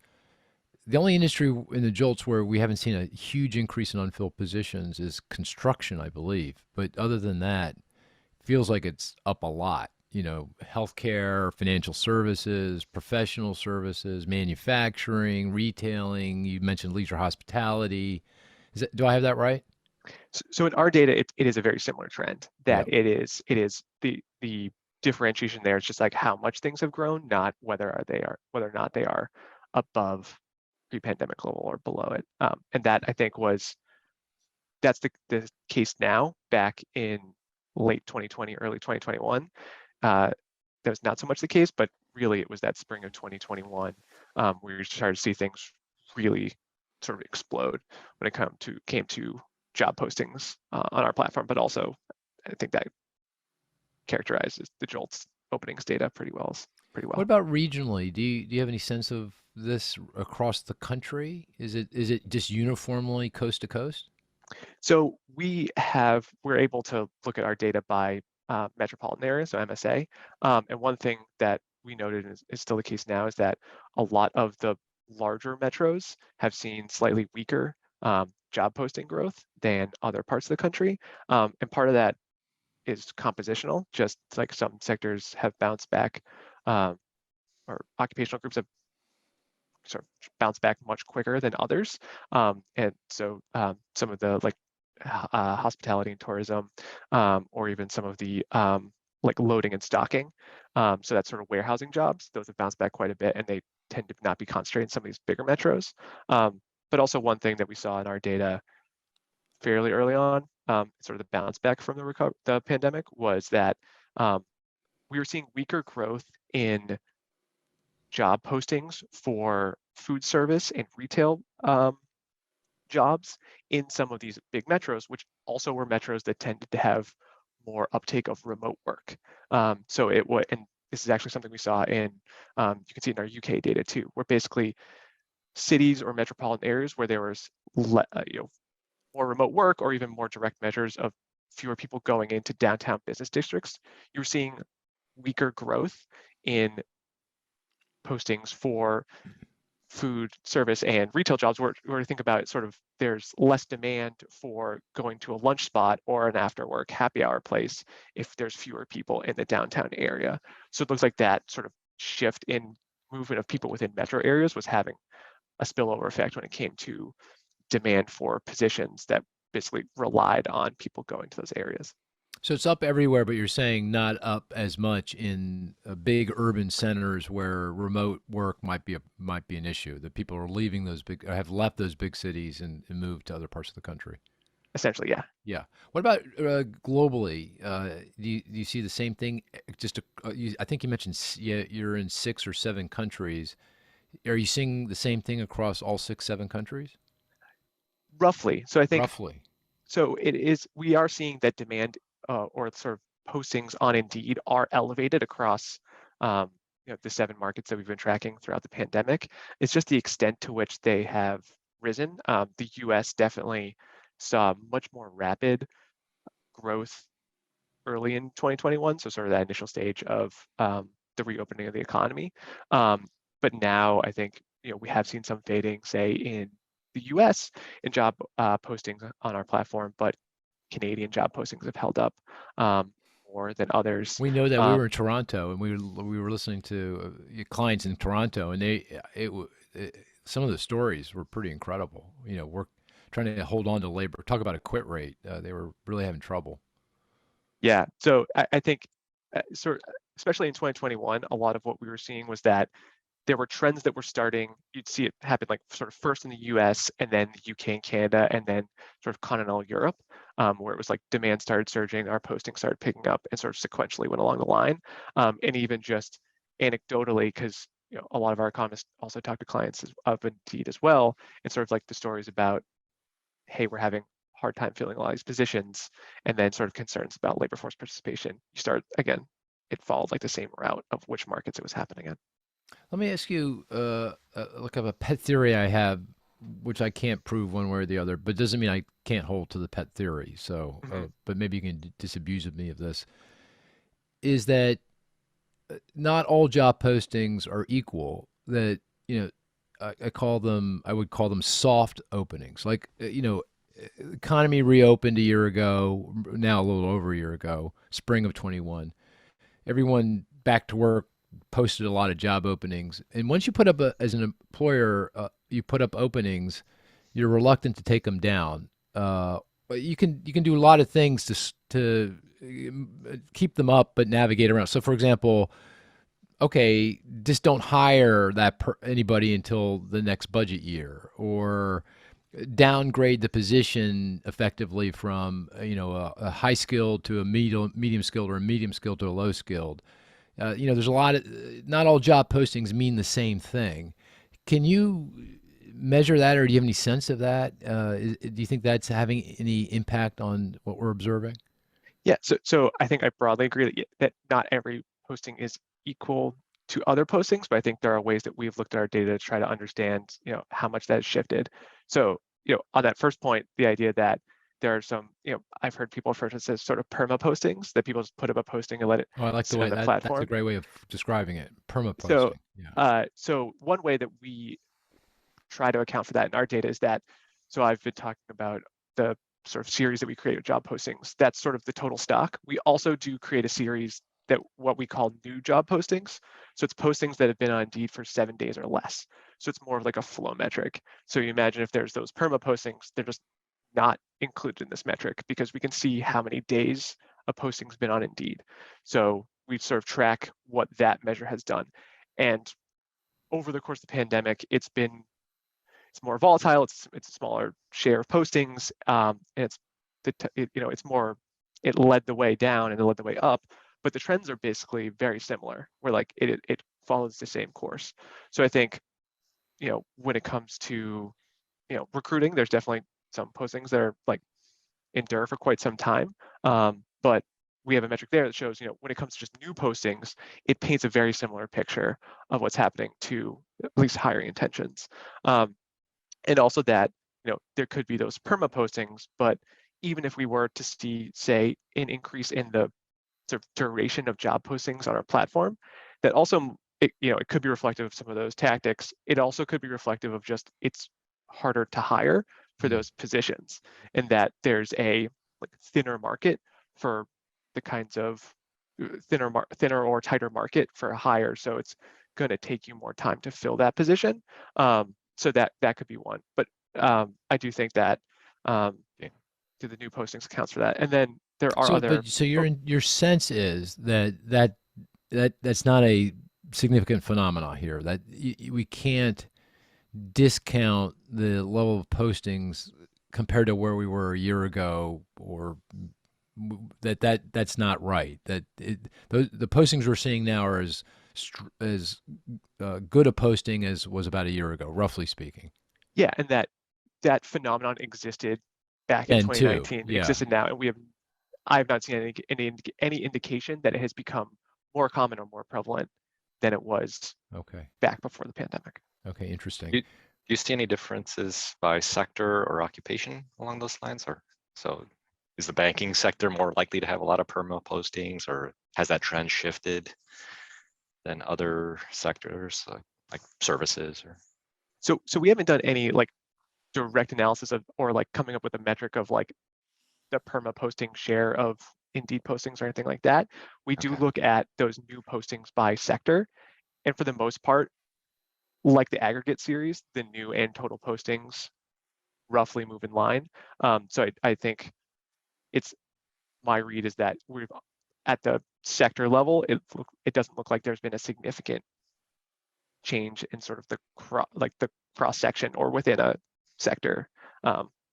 the only industry in the JOLTS where we haven't seen a huge increase in unfilled positions is construction, I believe. But other than that, it feels like it's up a lot. You know, healthcare, financial services, professional services, manufacturing, retailing. You mentioned leisure hospitality. Do I have that right? So in our data, it is a very similar trend. That Yep. it is the differentiation there is just like how much things have grown, not whether or not they are above pre-pandemic level or below it. And that I think that's the case now. Back in late 2020, early 2021, that was not so much the case, but really it was that spring of 2021 where we started to see things really sort of explode when it came to job postings on our platform. But also, I think that characterizes the JOLTS openings data pretty well. What about regionally? Do you have any sense of this across the country? Is it just uniformly coast to coast? So we're able to look at our data by metropolitan area, so MSA. And one thing that we noted is still the case now is that a lot of the larger metros have seen slightly weaker job posting growth than other parts of the country. And part of that is compositional, just like some sectors have bounced back, or occupational groups have sort of bounced back much quicker than others. And so some of the hospitality and tourism, or even some of the like loading and stocking, so that's sort of warehousing jobs, those have bounced back quite a bit, and they tend to not be concentrated in some of these bigger metros. But also one thing that we saw in our data fairly early on, sort of the bounce back from the pandemic, was that we were seeing weaker growth in job postings for food service and retail jobs in some of these big metros, which also were metros that tended to have more uptake of remote work. So it would, and this is actually something we saw in, you can see in our UK data too, where basically cities or metropolitan areas where there was more remote work or even more direct measures of fewer people going into downtown business districts, you were seeing weaker growth in postings for food service and retail jobs, where to think about it, sort of there's less demand for going to a lunch spot or an after work happy hour place if there's fewer people in the downtown area. So it looks like that sort of shift in movement of people within metro areas was having a spillover effect when it came to demand for positions that basically relied on people going to those areas. So it's up everywhere, but you're saying not up as much in big urban centers where remote work might be an issue. That people are leaving have left those big cities and moved to other parts of the country. Essentially, yeah. Yeah. What about globally? Do you see the same thing? I think you mentioned you're in 6 or 7 countries. Are you seeing the same thing across all 6, 7 countries? Roughly. So I think Roughly. so. We are seeing that demand or sort of postings on Indeed are elevated across the 7 markets that we've been tracking throughout the pandemic. It's just the extent to which they have risen. The US definitely saw much more rapid growth early in 2021, so sort of that initial stage of the reopening of the economy. But now I think we have seen some fading, say in the US in job postings on our platform, but Canadian job postings have held up more than others. We know that we were in Toronto and we were listening to clients in Toronto, and some of the stories were pretty incredible. We're trying to hold on to labor. Talk about a quit rate. They were really having trouble. Yeah, so I think especially in 2021, a lot of what we were seeing was that there were trends that were starting. You'd see it happen like sort of first in the US and then the UK and Canada, and then sort of continental Europe, where it was like demand started surging, our posting started picking up, and sort of sequentially went along the line. And even just anecdotally, because a lot of our economists also talk to clients of Indeed as well, and sort of like the stories about, hey, we're having a hard time filling a lot of these positions, and then sort of concerns about labor force participation. You start again, it followed like the same route of which markets it was happening in. Let me ask you, look up a pet theory I have, which I can't prove one way or the other, but doesn't mean I can't hold to the pet theory. So, but maybe you can disabuse of me of this. Is that not all job postings are equal? That I would call them soft openings. Like economy reopened a year ago, now a little over a year ago, spring of 21. Everyone back to work, posted a lot of job openings, and once you put up as an employer, you put up openings, you're reluctant to take them down. But you can do a lot of things to keep them up, but navigate around. So, for example, okay, just don't hire anybody until the next budget year, or downgrade the position effectively from a high skilled to a medium skilled, or a medium skilled to a low skilled. There's a lot of, not all job postings mean the same thing. Can you measure that, or do you have any sense of that? Do you think that's having any impact on what we're observing? Yeah, so I think I broadly agree that not every posting is equal to other postings, but I think there are ways that we've looked at our data to try to understand, how much that has shifted. So, on that first point, the idea that there are some, I've heard people refer to this as sort of perma postings, that people just put up a posting and let it Oh, I like the sit way on the that's platform. a great way of describing it. Perma posting. So, yeah. So one way that we try to account for that in our data is that, so I've been talking about the sort of series that we create with job postings. That's sort of the total stock. We also do create a series that what we call new job postings. So it's postings that have been on Indeed for 7 days or less. So it's more of like a flow metric. So you imagine if there's those perma postings, they're just not included in this metric because we can see how many days a posting's been on Indeed. So we sort of track what that measure has done. And over the course of the pandemic, it's more volatile. It's a smaller share of postings, and it's more. It led the way down and it led the way up, but the trends are basically very similar. Where like it follows the same course. So I think, when it comes to recruiting, there's definitely some postings that are like endure for quite some time, but we have a metric there that shows, when it comes to just new postings, it paints a very similar picture of what's happening to at least hiring intentions. And also that, there could be those perma postings, but even if we were to see, say, an increase in the sort of duration of job postings on our platform, that also, it could be reflective of some of those tactics. It also could be reflective of just it's harder to hire for those positions, and that there's a thinner market for the kinds of thinner or tighter market for a hire. So it's going to take you more time to fill that position. So that could be one, but I do think that the new postings accounts for that. And then there are other. So your sense is that's not a significant phenomenon here. That we can't discount the level of postings compared to where we were a year ago, or that's not right. That the postings we're seeing now are as good a posting as was about a year ago, roughly speaking. Yeah, and that phenomenon existed back in 2019. Yeah. Existed now, and I have not seen any indication that it has become more common or more prevalent than it was Okay. back before the pandemic. Okay. Interesting. Do you see any differences by sector or occupation along those lines? Or so is the banking sector more likely to have a lot of perma postings, or has that trend shifted than other sectors like services or? So we haven't done any like direct analysis of, or like coming up with a metric of like the perma posting share of Indeed postings or anything like that. We do Okay. look at those new postings by sector, and for the most part, like the aggregate series, the new and total postings roughly move in line. So I think it's, my read is that we've, at the sector level, it doesn't look like there's been a significant change in sort of the cross section or within a sector.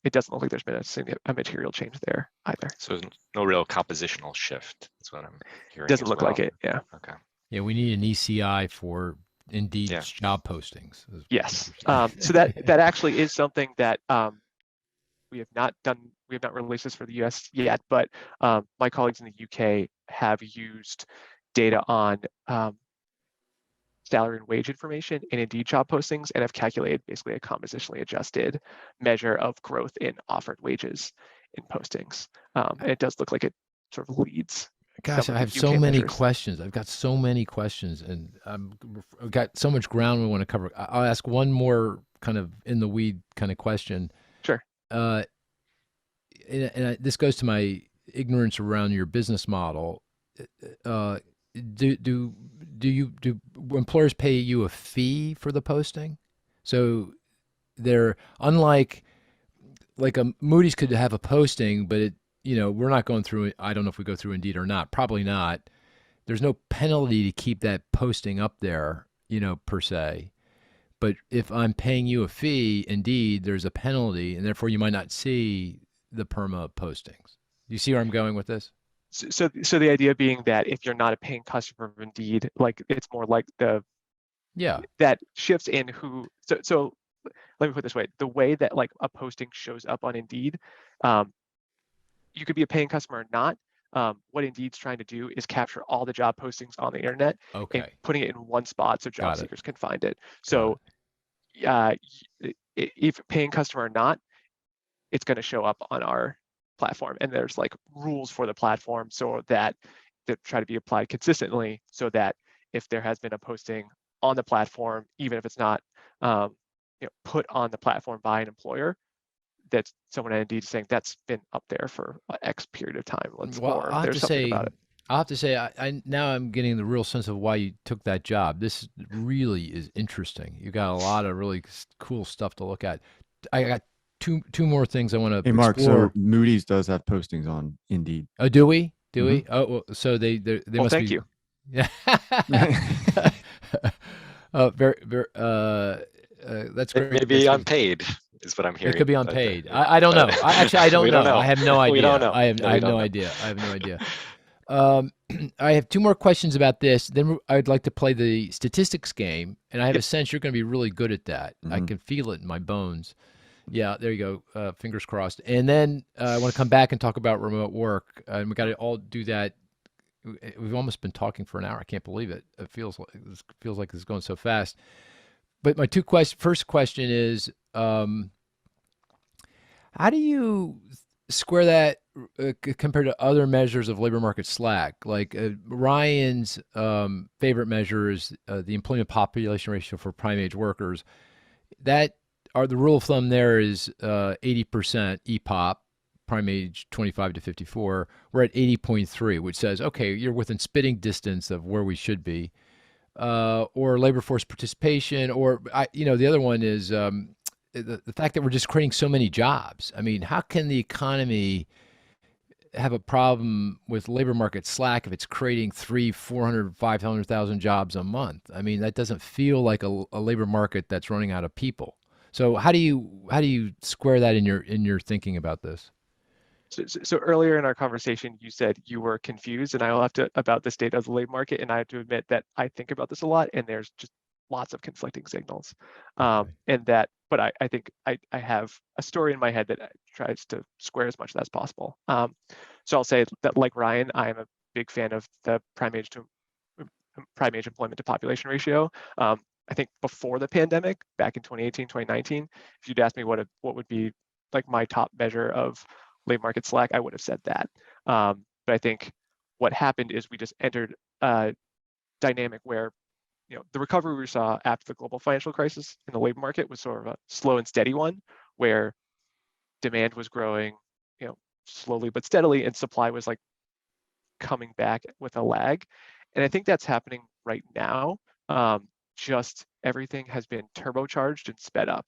It doesn't look like there's been a material change there either. So no real compositional shift. That's what I'm hearing. Doesn't as look well. like it. Yeah. Okay. Yeah. We need an ECI for Indeed's Yeah. job postings. Yes. So that actually is something that we have not done. We have not released this for the US yet, but my colleagues in the UK have used data on salary and wage information in Indeed job postings and have calculated basically a compositionally adjusted measure of growth in offered wages in postings. And it does look like it sort of leads. Gosh, some I of the have so UK many measures. questions. I've got so many questions, and I've got so much ground we want to cover. I'll ask one more kind of in the weed kind of question. Sure. This goes to my ignorance around your business model. Do employers pay you a fee for the posting? So they're unlike like a Moody's could have a posting, but we're not going through it. I don't know if we go through Indeed or not. Probably not. There's no penalty to keep that posting up there, per se. But if I'm paying you a fee, Indeed, there's a penalty, and therefore you might not see the perma postings. You see where I'm going with this? So the idea being that if you're not a paying customer of Indeed, like it's more like Yeah. that shifts in who. So let me put it this way: the way that like a posting shows up on Indeed, you could be a paying customer or not. What Indeed's trying to do is capture all the job postings on the internet and Okay. putting it in one spot so job Got it. seekers can find it. So if paying customer or not, it's going to show up on our platform, and there's like rules for the platform so that they try to be applied consistently, so that if there has been a posting on the platform, even if it's not put on the platform by an employer, that someone at Indeed is saying that's been up there for X period of time. Well, I'll have there's to something say, about it. I now I'm getting the real sense of why you took that job. This really is interesting. You got a lot of really cool stuff to look at. I got two more things I want to Hey, Mark, explore. so Moody's does have postings on Indeed. Oh, do we? Do Mhm. we? Oh, well, so they Well, must thank be. you. Yeah. Very, very. That's great. Maybe That's- unpaid is what I'm hearing. It could be but, unpaid. I don't know. I don't We know. don't know. I have no idea. We don't know. I have No, we no don't know. idea. I have no idea. I have two more questions about this. Then I'd like to play the statistics game, and I have a sense you're going to be really good at that. I Mhm. can feel it in my bones. Yeah, there you go. Fingers crossed. And then I want to come back and talk about remote work. And we got to all do that. We've almost been talking for an hour. I can't believe it. It feels like it's going so fast. But my first question is, how do you square that compared to other measures of labor market slack? Like Ryan's favorite measure is the employment population ratio for prime age workers. The rule of thumb there is 80% EPOP, prime age 25 to 54. We're at 80.3, which says, okay, you're within spitting distance of where we should be. Or labor force participation, or the other one is the fact that we're just creating so many jobs. I mean, how can the economy have a problem with labor market slack if it's creating 400, 500,000 jobs a month? I mean, that doesn't feel like a labor market that's running out of people. So how do you square that in your thinking about this? So earlier in our conversation, you said you were confused, and I will have to about the state of the labor market, and I have to admit that I think about this a lot, and there's just lots of conflicting signals. Okay. But I think I have a story in my head that tries to square as much of that as possible. So I'll say that, like Ryan, I am a big fan of the prime age to prime age employment to population ratio. I think before the pandemic, back in 2018, 2019, if you'd asked me what would be like my top measure of labor market slack, I would have said that. But I think what happened is we just entered a dynamic where, the recovery we saw after the global financial crisis in the labor market was sort of a slow and steady one, where demand was growing, slowly but steadily, and supply was like coming back with a lag. And I think that's happening right now. Just everything has been turbocharged and sped up,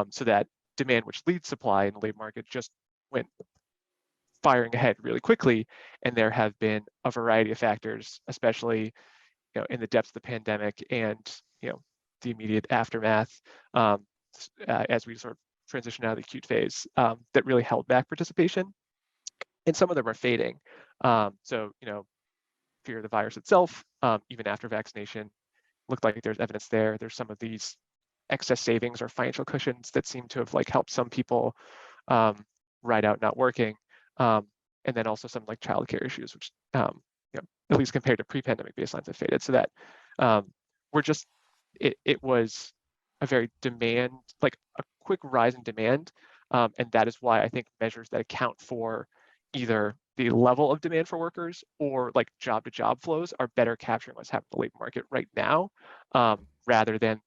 so that demand, which leads supply in the labor market, just went firing ahead really quickly. And there have been a variety of factors, especially in the depths of the pandemic and the immediate aftermath, as we sort of transition out of the acute phase, that really held back participation. And some of them are fading. So fear of the virus itself, even after vaccination, looked like there's evidence there. There's some of these excess savings or financial cushions that seem to have like helped some people ride out not working. And then also some like childcare issues, which at least compared to pre-pandemic baselines, have faded. So that we're just, it was a very demand, like a quick rise in demand. And that is why I think measures that account for either the level of demand for workers or like job to job flows are better capturing what's happening in the labor market right now, rather than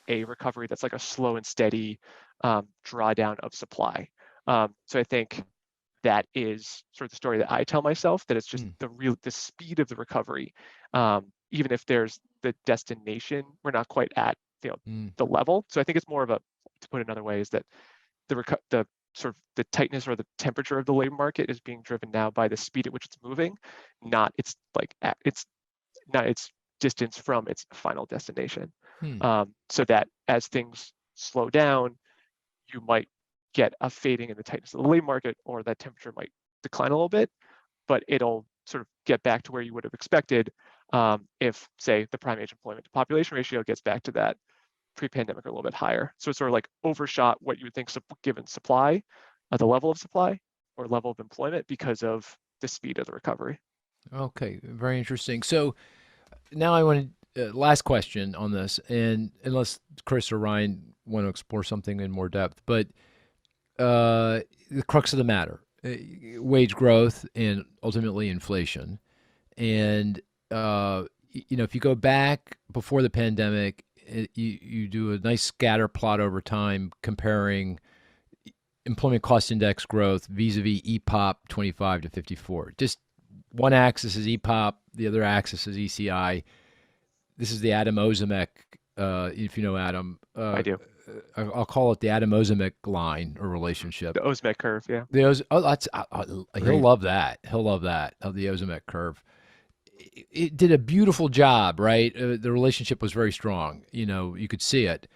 a recovery that's like a slow and steady drawdown of supply. So I think that is sort of the story that I tell myself, that it's just the speed of the recovery. Even if there's the destination, we're not quite at the level. So I think it's more of a, to put it another way, is that the sort of the tightness or the temperature of the labor market is being driven now by the speed at which it's moving, not its distance from its final destination. So that as things slow down, you might get a fading in the tightness of the labor market, or that temperature might decline a little bit, but it'll sort of get back to where you would have expected if, say, the prime age employment to population ratio gets back to that pre-pandemic or a little bit higher. So it's sort of like overshot what you would think given supply, the level of supply or level of employment, because of the speed of the recovery. Okay, very interesting. So now I want to, last question on this, and unless Cris or Ryan want to explore something in more depth, but the crux of the matter, wage growth and ultimately inflation. And, if you go back before the pandemic, you do a nice scatter plot over time comparing employment cost index growth vis-a-vis EPOP 25 to 54. Just one axis is EPOP, the other axis is ECI. This is the Adam Ozimek, if you know Adam. I do. I'll call it the Adam Ozimek line or relationship. The Ozimek curve, yeah. He'll love that. He'll love that, of the Ozimek curve. It did a beautiful job, right? The relationship was very strong. You could see it.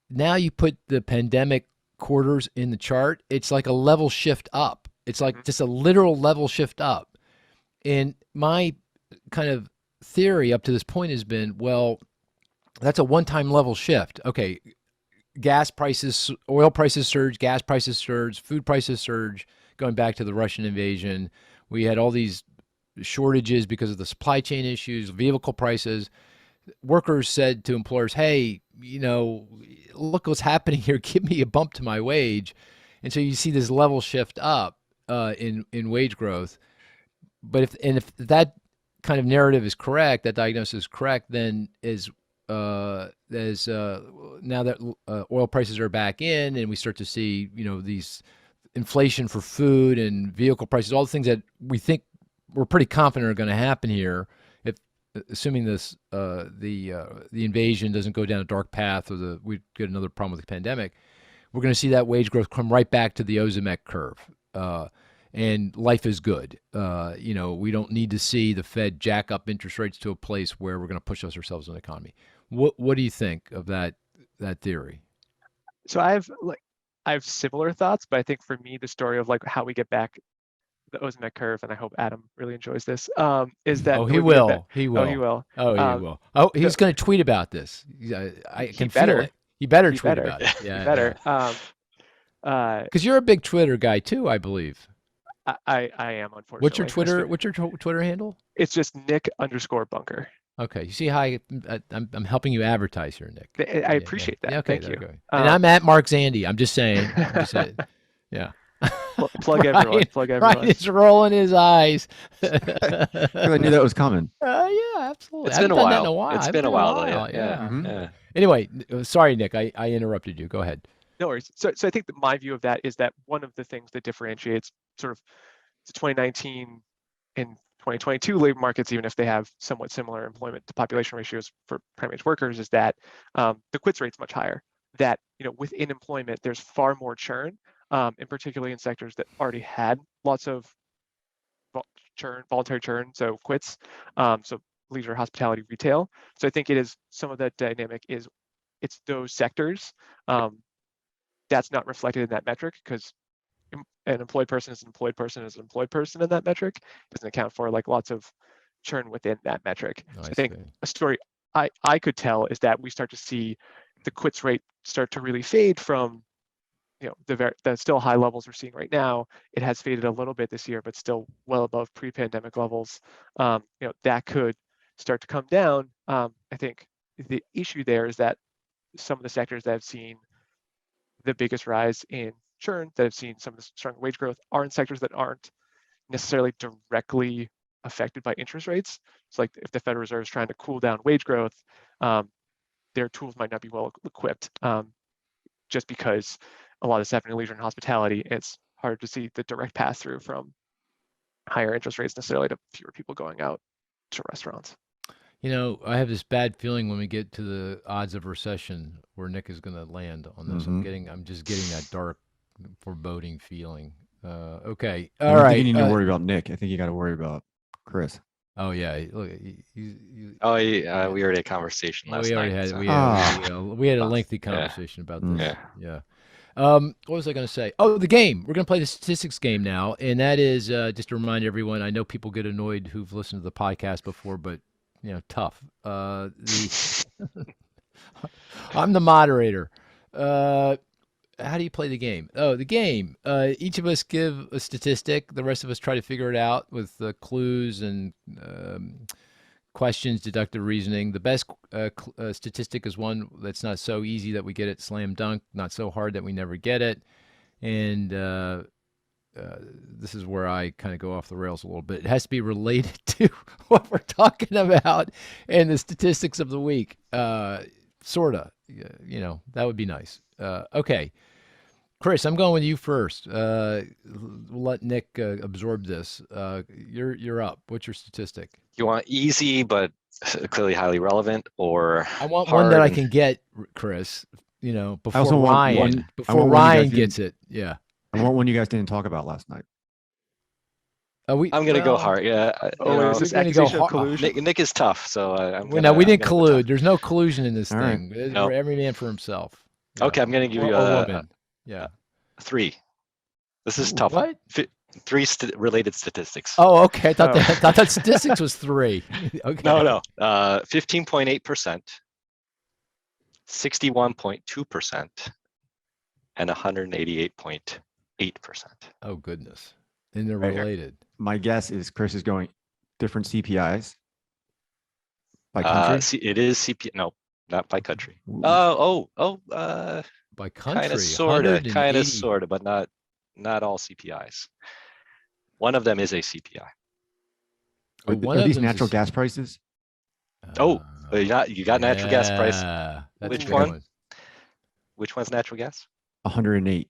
Now you put the pandemic quarters in the chart, it's like a level shift up. It's like just a literal level shift up. And my kind of theory up to this point has been, well, that's a one-time level shift. Okay, gas prices, oil prices surge, gas prices surge, food prices surge, going back to the Russian invasion. We had all these shortages because of the supply chain issues, vehicle prices. Workers said to employers, hey, look what's happening here. Give me a bump to my wage. And so you see this level shift up in wage growth. But if that kind of narrative is correct, that diagnosis is correct, then now that oil prices are back in and we start to see, these inflation for food and vehicle prices, all the things that we think we're pretty confident are going to happen here, if assuming this the invasion doesn't go down a dark path, or we get another problem with the pandemic, we're going to see that wage growth come right back to the Ozimek curve. And life is good. We don't need to see the Fed jack up interest rates to a place where we're going to push ourselves in the economy. What do you think of that theory? So I have similar thoughts, but I think for me, the story of like how we get back the Ozimek curve, and I hope Adam really enjoys this, is that he will. He will. Oh, he will. Oh, he will. Oh, he's going to tweet about this. I can feel it. He better tweet about it. Yeah, he better. Because you're a big Twitter guy too, I believe. I am, unfortunately. What's your Twitter handle? It's just Nick_Bunker. Okay, you see how I'm helping you advertise here, Nick. I appreciate that. Yeah, okay, Thank you. okay. And I'm at Mark Zandy. I'm just saying. Yeah. Plug everyone. Plug everyone. Ryan is rolling his eyes. I knew that was coming. Yeah, absolutely. It's I been haven't a done that in while. a while. It's It's been a while, though. while. Yeah. Mhm. Yeah. Anyway, sorry, Nick. I interrupted you. Go ahead. No worries. So I think that my view of that is that one of the things that differentiates sort of the 2019 and 2022 labor markets, even if they have somewhat similar employment to population ratios for prime age workers, is that the quits rate's much higher. That within employment, there's far more churn, and particularly in sectors that already had lots of voluntary churn, so quits, so leisure, hospitality, retail. So I think it is some of that dynamic is it's those sectors that's not reflected in that metric because an employed person is an employed person is an employed person in that metric. It doesn't account for like lots of churn within that metric. Oh, So I I think see. a story I could tell is that we start to see the quits rate start to really fade from the still high levels we're seeing right now. It has faded a little bit this year, but still well above pre-pandemic levels. That could start to come down. I think the issue there is that some of the sectors that have seen the biggest rise in churn, that have seen some of the stronger wage growth, are in sectors that aren't necessarily directly affected by interest rates. So like if the Federal Reserve is trying to cool down wage growth, their tools might not be well equipped, just because a lot of stuff in leisure and hospitality, it's hard to see the direct pass through from higher interest rates necessarily to fewer people going out to restaurants. I have this bad feeling when we get to the odds of recession where Nick is going to land on this. I'm just getting that dark, foreboding feeling. Okay, all I don't right. think you need to worry about Nick. I think you got to worry about Chris. Oh yeah, look. Oh, yeah. We already had a conversation last We already night. had so- we had a lengthy Yeah. conversation about this. Yeah. Yeah. What was I going to say? Oh, the game. We're going to play the statistics game now, and that is just to remind everyone. I know people get annoyed who've listened to the podcast before, but tough. I'm the moderator. How do you play the game? Oh, the game. Each of us give a statistic. The rest of us try to figure it out with clues and questions, deductive reasoning. The best statistic is one that's not so easy that we get it slam dunk, not so hard that we never get it. And this is where I kind of go off the rails a little bit. It has to be related to what we're talking about and the statistics of the week. Sorta. That would be nice. Okay. Chris, I'm going with you first. We'll let Nick absorb this. You're up. What's your statistic? You want easy but clearly highly relevant, or I want hard one that I and- can get, Chris. Before also want Ryan. one- I Before want one you guys Ryan didn't- gets it. Yeah. I want one you guys didn't talk about last night. I'm gonna go hard. Yeah. Is this we're gonna go accusation of hard. collusion? Nick is tough, so No, we didn't I'm gonna go collude. There's no collusion in this All right. thing. No. We're every man for himself. tough. Okay, I'm gonna give you Or a woman. Yeah. 3. This is Ooh, tough. what? 3 related statistics. Oh, okay. I thought Oh. that statistics was 3. Okay. No. 15.8%, 61.2%, and 188.8%. Oh goodness. And they're Right here. related. My guess is Chris is going different CPIs by country. It is CP. No, not by country. Ooh. By country. Kind of, sorta, 180. but not all CPIs. One of them is a CPI. Are, one are of these them's natural a- gas prices? You got natural gas price. Yeah, that's Which a good one? Which one's natural gas? 108.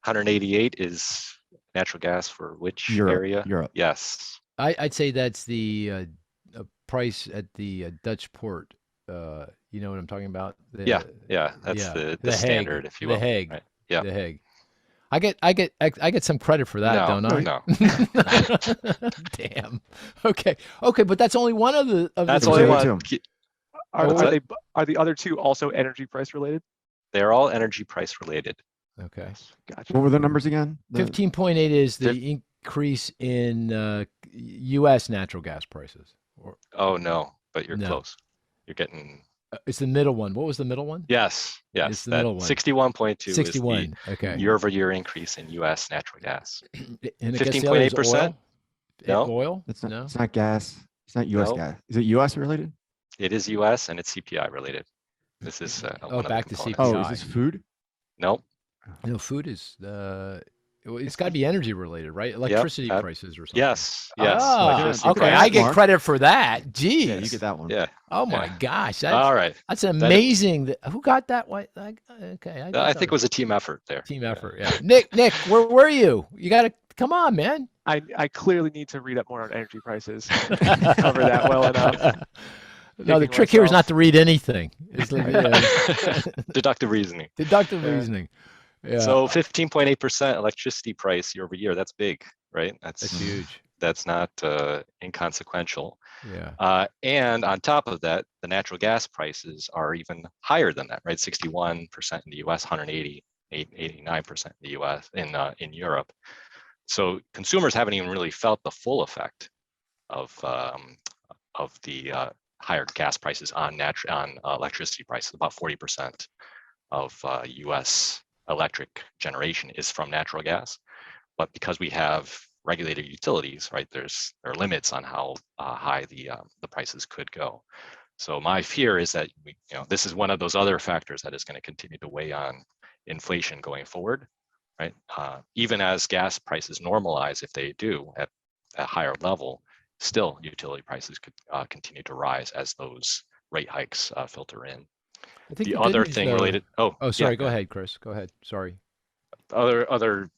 188 is natural gas for which area? Europe. Yes. I'd say that's the price at the Dutch port. You know what I'm talking about? Yeah. That's yeah, the Hague, standard, if you will. The Hague. Right? Yeah. The Hague. I get some credit for that, No, don't I? no. Damn. Okay, but that's only one of the. That's the only Say two. it one. to him. What's that? Are the other two also energy price related? They're all energy price related. Okay. Gotcha. What were the numbers again? 15.8 is the increase in U.S. natural gas prices. Oh no, but you're No. close. You're getting It's the middle one. What was the middle one? yes. It's the That middle one. 61.2 is 61. the Okay. year-over-year increase in U.S. natural gas. And I guess the other is 15.8%? oil? No. Oil? It's not, No. it's not gas. It's not US No. gas. Is it US related? It is US and it's CPI related. This is one of the back to components. Oh, CPI. is this food? Nope. No, food is it's got to be energy related, right? Electricity prices or something. Yes. Yes. Ah, electricity okay, price. I get Mark. credit for that. Jeez. Yeah, you get that one. Yeah. Oh my Yeah. gosh. All right. That's amazing. Who got that? Okay. I think it was a team effort there. team effort. Yeah. Nick, where were you? You got to come on, man. I clearly need to read up more on energy prices. Cover that well enough. No, the Digging trick here is not myself. to read anything. It's Deductive reasoning. deductive Yeah. reasoning. Yeah. So 15.8% electricity price year over year. That's big, right? That's huge. That's not inconsequential. Yeah. And on top of that, the natural gas prices are even higher than that, right? 61% in the US, 89% in the US, in Europe. So consumers haven't even really felt the full effect of the higher gas prices on electricity prices. About 40% of US electric generation is from natural gas. But because we have regulated utilities, right, there are limits on how high the prices could go. So my fear is that this is one of those other factors that is going to continue to weigh on inflation going forward, right? Even as gas prices normalize, if they do at a higher level, still utility prices could continue to rise as those rate hikes filter in. I think The good other news, thing though- related. Oh, sorry. yeah, Go ahead, Chris. Go ahead. Sorry. Other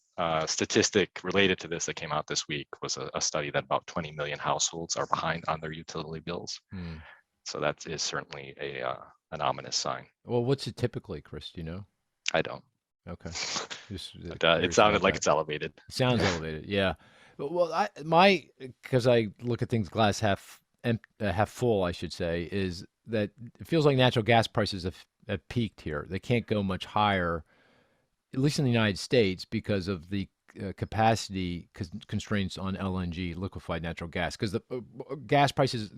statistic related to this that came out this week was a study that about 20 million households are behind on their utility bills. Hmm. So that is certainly an ominous sign. Well, what's it typically, Chris? Do you know? I don't. Okay. Just But, curious it sounded about like that. it's elevated. Sounds elevated. Yeah. Well, because I look at things glass half full, I should say, is that it feels like natural gas prices have peaked here. They can't go much higher, at least in the United States, because of the capacity constraints on LNG, liquefied natural gas. Because the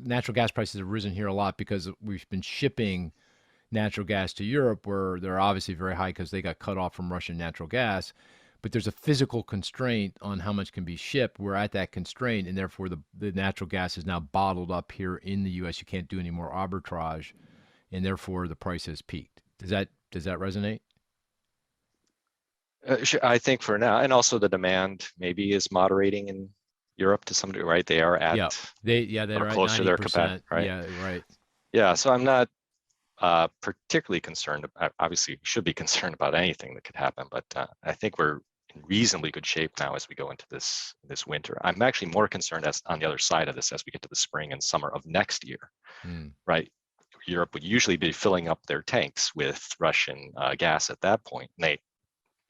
natural gas prices have risen here a lot because we've been shipping natural gas to Europe, where they're obviously very high because they got cut off from Russian natural gas. But there's a physical constraint on how much can be shipped. We're at that constraint, and therefore the natural gas is now bottled up here in the U.S. You can't do any more arbitrage, and therefore the price has peaked. Does that resonate? Sure, I think for now, and also the demand maybe is moderating in Europe to some degree, right? They are at they're or at close to their 90%. right? Yeah, right. Yeah, so I'm not particularly concerned. Obviously, we should be concerned about anything that could happen, but I think we're in reasonably good shape now as we go into this winter. I'm actually more concerned on the other side of this as we get to the spring and summer of next year, right? Europe would usually be filling up their tanks with Russian gas at that point. And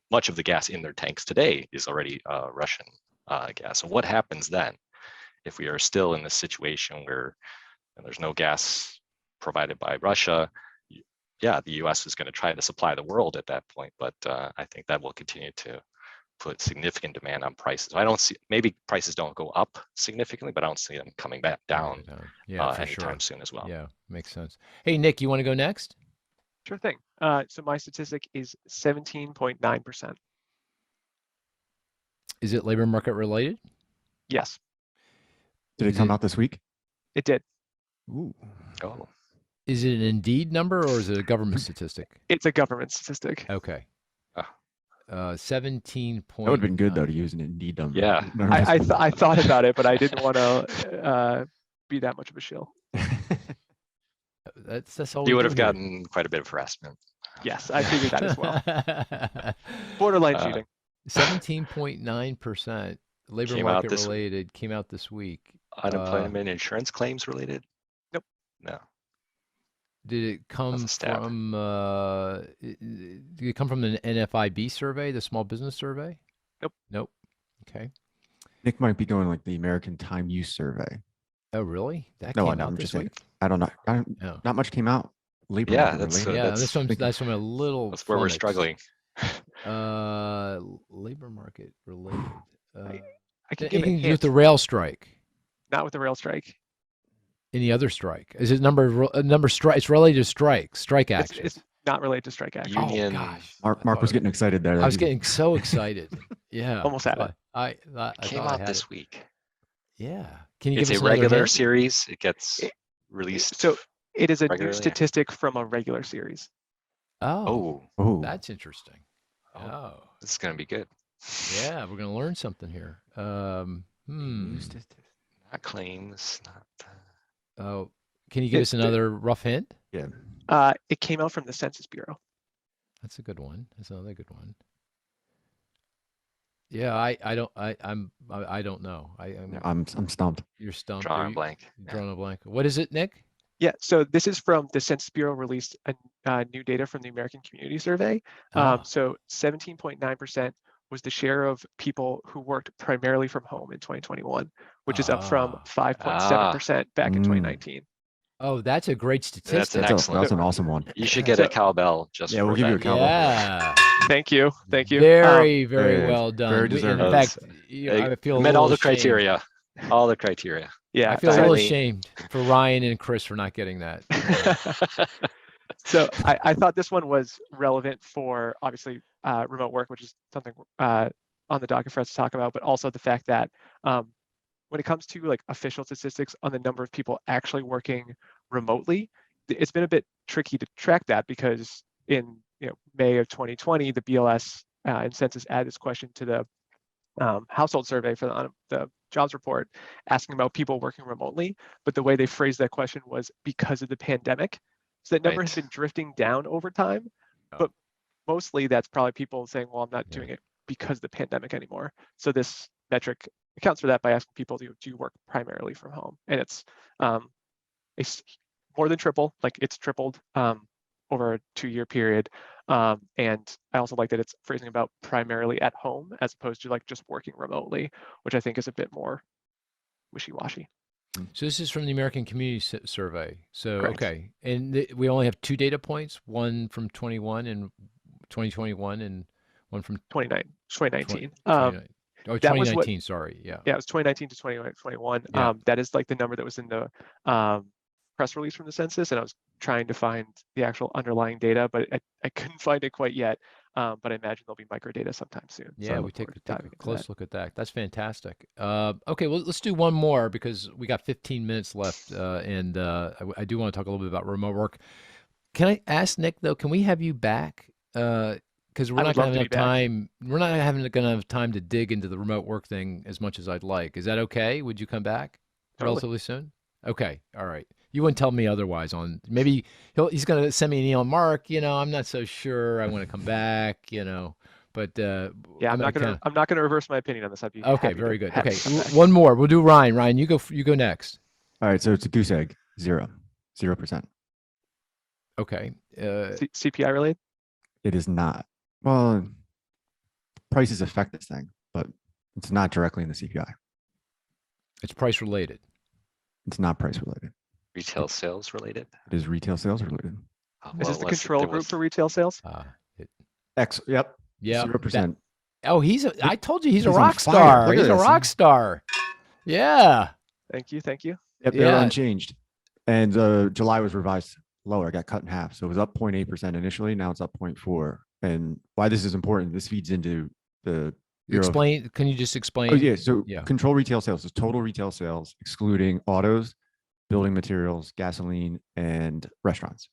much of the gas in their tanks today is already Russian gas. So what happens then if we are still in this situation where there's no gas provided by Russia? Yeah, the U.S. is going to try to supply the world at that point, but I think that will continue to put significant demand on prices. I don't see, maybe prices don't go up significantly, but I don't see them coming back down anytime soon as well. Yeah, makes sense. Hey, Nick, you want to go next? Sure thing. So my statistic is 17.9%. Is it labor market related? Yes, Did it come out this week? it did. Ooh. Oh, Is it an Indeed number or is it a government statistic? It's a government statistic. Okay. Ah. 17 point. That would have been good though to use an Indeed number. Yeah. I thought about it, but I didn't want to be that much of a shill. That's all you we would do have here. gotten quite a bit of harassment. Yes, I figured that as well. Borderline cheating. 17.9% labor Came out market this week. related came out this week. Unemployment insurance claims related? Nope. No. Did it come That's a stab. from did it come from the NFIB survey, the small business survey? Nope. Okay. Nick might be going like the American Time Use Survey. Oh, really? That No, came I'm out just this saying. week? I don't know. No. Not much came out. Labor Yeah, market that's related. Yeah, that's- that's when I'm a little. That's where we're flummoxed. struggling. Labor market related. I can give a Anything to do with hint. the rail strike? Not with the rail strike. Any other strike? Is it number strike? It's related to strike action. It's not related to strike action. Union- Oh gosh, Mark was getting excited there. I was getting so excited. Yeah, Almost had it. I Came thought I out had this it. week. Yeah. Can you give It's us a another regular hint? series. It gets It- released So it is a new regularly. statistic from a regular series. Oh, Oh, Oh, that's interesting. oh, Oh, this is gonna be good. yeah. We're gonna learn something here. Not claims, not. Oh, can you give us another rough hint? yeah. It came out from the Census Bureau. That's a good one. That's another good one. Yeah, I don't know. I'm stumped. You're stumped. Drawing Are a you blank. Yeah. drawing a blank? What is it, Nick? Yeah, so this is from the Census Bureau released new data from the American Community Survey. Ah. So 17.9% was the share of people who worked primarily from home in 2021, which is up from Ah. 5.7% back in Mm. 2019. Oh, that's a great statistic. That's an excellent. That's an awesome one. You should get So- a cowbell just Yeah, for we'll give you a that. cowbell. Yeah. Thank you, thank you. Very, very yeah, well done. very In deserving. fact, It I feel a met little all the ashamed. criteria. All the criteria. Yeah, I feel a little Timely. ashamed for Ryan and Chris for not getting that. So I thought this one was relevant for obviously remote work, which is something on the docket for us to talk about, but also the fact that when it comes to like official statistics on the number of people actually working remotely, it's been a bit tricky to track that because in May of 2020, the BLS and Census added this question to the household survey for the jobs report, asking about people working remotely. But the way they phrased that question was because of the pandemic. So that number has Right. been drifting down over time, Oh. but mostly that's probably people saying, well, I'm not Yeah. doing it because of the pandemic anymore. So this metric accounts for that by asking people, do you work primarily from home? And it's more than triple, like it's tripled over a 2-year period. And I also like that it's phrasing about primarily at home as opposed to like just working remotely, which I think is a bit more wishy-washy. So this is from the American Community Survey. So, Correct. okay. And we only have 2 data points, one from 2021 and one from 2019. 29. Oh, That was what, 2019, sorry. Yeah. yeah, it was 2019 to 2021. Yeah. That is like the number that was in the press release from the census, and I was trying to find the actual underlying data, but I couldn't find it quite yet. But I imagine there'll be microdata sometime soon. So I Yeah, we look take forward to a diving into close that. look at that. That's fantastic. Okay, well, let's do one more because we got 15 minutes left, and I do want to talk a little bit about remote work. Can I ask Nick though? Can we have you back? Because we're I not would going love to to have be enough back. time. We're not going to have time to dig into the remote work thing as much as I'd like. Is that okay? Would you come back Totally. relatively soon? Okay, all right. You wouldn't tell me otherwise. On maybe he's going to send me an email, Mark. I'm not so sure. I want to come back. But Yeah, I'm I'm kind not gonna reverse my opinion on this. I'd be of okay. happy Very to good. happy Okay, to come back. one more. We'll do Ryan. Ryan, you go. You go next. All right, so it's a goose egg, 0%. Okay. CPI related? It is not. Well, prices affect this thing, but it's not directly in the CPI. It's price related. It's not price related. Retail sales related. It is retail sales related. Oh, Is well, this the was- control there group was- for retail sales? Yep. Yeah. 0%. Oh, I told you he's a He's on rock fire. star. Look at He's a this. rock star. Yeah. Thank you, thank you. Yep, they're Yeah. unchanged. And July was revised lower, got cut in half. So it was up 0.8% initially. Now it's up 0.4. And why this is important, this feeds into the Bureau of- Can you just explain? Oh, yeah. So Yeah. control retail sales is total retail sales, excluding autos, building materials, gasoline, and restaurants.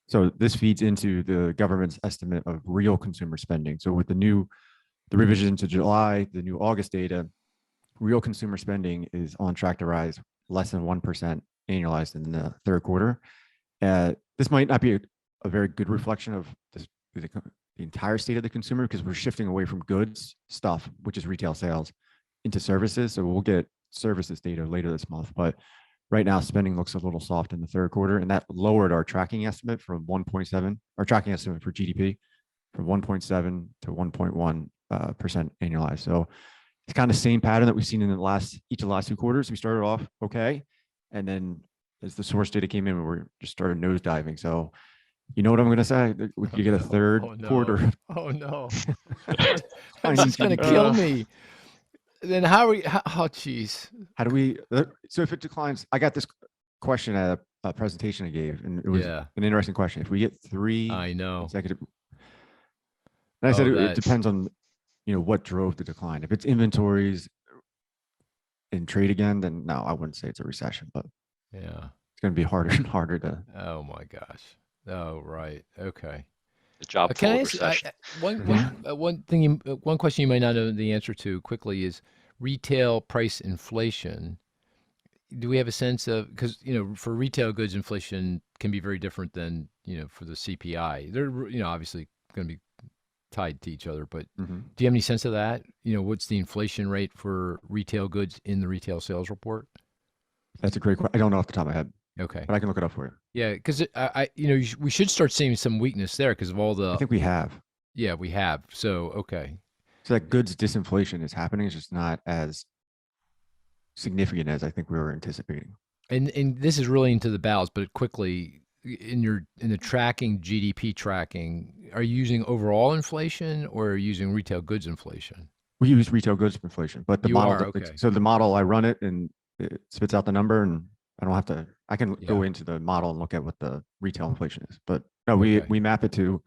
So this feeds into the government's estimate of real consumer spending. So with the revision to July, the new August data, real consumer spending is on track to rise less than 1% annualized in the third quarter. This might not be a very good reflection of the entire state of the consumer because we're shifting away from goods stuff, which is retail sales, into services. So we'll get services data later this month. But right now, spending looks a little soft in the third quarter, and that lowered our tracking estimate from 1.7, our tracking estimate for GDP from 1.7 to 1.1% annualized. So it's kind of the same pattern that we've seen in each of the last 2 quarters. We started off okay, and then as the source data came in, we just started nosediving. So you know what I'm going to say? You get a third quarter. Oh no. Declining That's going to GDP. kill me. Then how are we? Oh, geez. How do we? So if it declines, I got this question at a presentation I gave, and it was Yeah. an interesting question. If we get 3 I know. consecutive, and I said it that's- depends on what drove the decline. If it's inventories, in trade again, then no, I wouldn't say it's a recession, but Yeah. it's going to be harder and harder to. Oh my gosh. Oh, right. Okay. The job Can full I of ask you, recession. one question you might not know the answer to quickly is retail price inflation. Do we have a sense of, because, for retail goods, inflation can be very different than, for the CPI. They're, obviously going to be tied to each other, but Mhm. do you have any sense of that? What's the inflation rate for retail goods in the retail sales report? That's a great question. I don't know off the top of my head, Okay. but I can look it up for you. Yeah, because we should start seeing some weakness there because of all I the, think we have. yeah, we have. So, okay. So that goods disinflation is happening. It's just not as significant as I think we were anticipating. And this is really into the bowels, but quickly in the tracking, GDP tracking, are you using overall inflation or are you using retail goods inflation? We use retail goods inflation, but the You model, are, okay. so the model, I run it and it spits out the number, and I don't have to, I can go Yeah. into the model and look at what the retail inflation is. But no, we Okay. map it to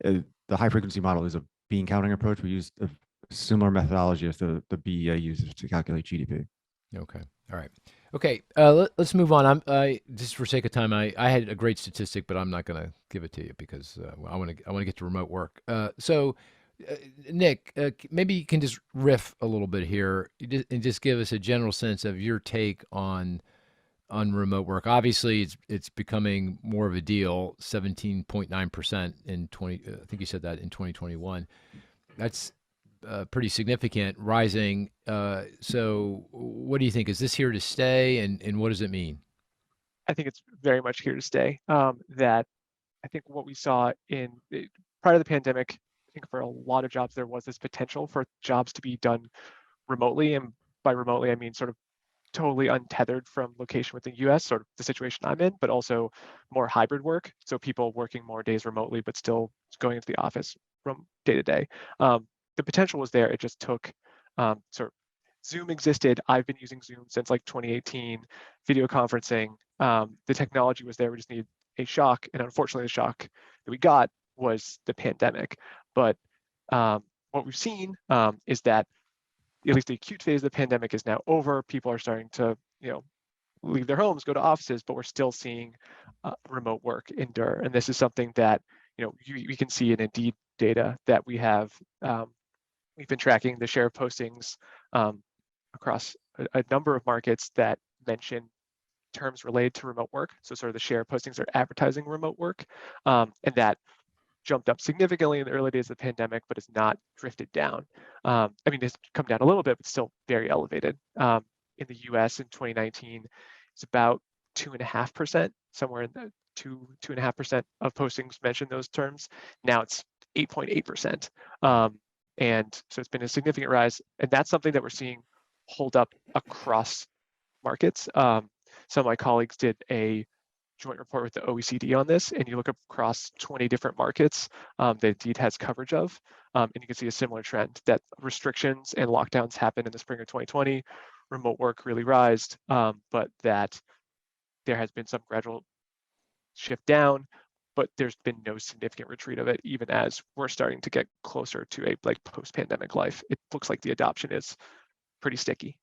the high frequency model is a bean counting approach. We use a similar methodology as the BEA uses to calculate GDP. Okay. All right. Okay. Let's move on. Just for sake of time, I had a great statistic, but I'm not going to give it to you because I want to get to remote work. Nick, maybe you can just riff a little bit here and just give us a general sense of your take on remote work. Obviously, it's becoming more of a deal. 17.9% in 20. I think you said that in 2021. That's pretty significant, rising. So, what do you think? Is this here to stay, and what does it mean? I think it's very much here to stay. That I think what we saw prior to the pandemic, I think for a lot of jobs, there was this potential for jobs to be done remotely. And by remotely, I mean sort of totally untethered from location within the US, sort of the situation I'm in, but also more hybrid work. So people working more days remotely, but still going into the office from day to day. The potential was there. It just took sort of Zoom existed. I've been using Zoom since like 2018, video conferencing. The technology was there. We just needed a shock. And unfortunately, the shock that we got was the pandemic. But what we've seen is that at least the acute phase of the pandemic is now over. People are starting to, leave their homes, go to offices, but we're still seeing remote work endure. And this is something that, we can see in Indeed data that we have. We've been tracking the share of postings across a number of markets that mention terms related to remote work. So sort of the share of postings are advertising remote work. And that jumped up significantly in the early days of the pandemic, but has not drifted down. I mean, it's come down a little bit, but still very elevated. In the US in 2019, it's about 2.5%, somewhere in the 2.5% of postings mention those terms. Now it's 8.8%. And so it's been a significant rise. And that's something that we're seeing hold up across markets. Some of my colleagues did a joint report with the OECD on this, and you look across 20 different markets that Indeed has coverage of, and you can see a similar trend that restrictions and lockdowns happened in the spring of 2020, remote work really rised, but that there has been some gradual shift down, but there's been no significant retreat of it, even as we're starting to get closer to a post-pandemic life. It looks like the adoption is pretty sticky.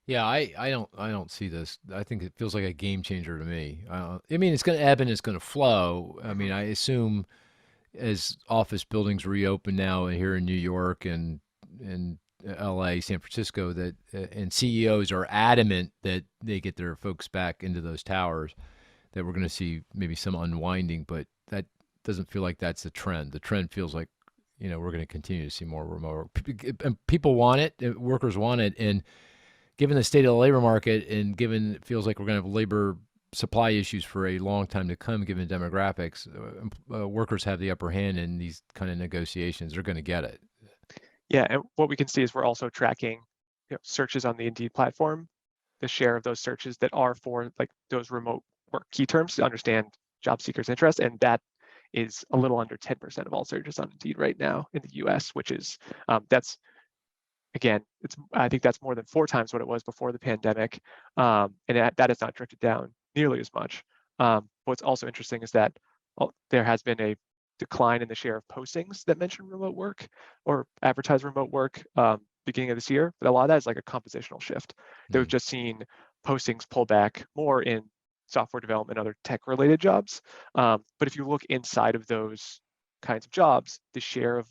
Yeah, I don't see this. I think it feels like a game changer to me. I mean, it's going to ebb and it's going to flow. I mean, I assume as office buildings reopen now here in New York and LA, San Francisco, that and CEOs are adamant that they get their folks back into those towers, that we're going to see maybe some unwinding, but that doesn't feel like that's the trend. The trend feels like, we're going to continue to see more remote work. And people want it, workers want it, and given the state of the labor market and given it feels like we're going to have labor supply issues for a long time to come, given demographics, workers have the upper hand in these kind of negotiations. They're going to get it. Yeah, and what we can see is we're also tracking searches on the Indeed platform, the share of those searches that are for like those remote work key terms to understand job seekers' interest, and that is a little under 10% of all searches on Indeed right now in the US, which is that's again, I think that's more than 4 times what it was before the pandemic, and that has not drifted down nearly as much. What's also interesting is that there has been a decline in the share of postings that mention remote work or advertise remote work beginning of this year, but a lot of that is like a compositional shift. That we've just seen postings pull back more in software development, other tech-related jobs. But if you look inside of those kinds of jobs, the share of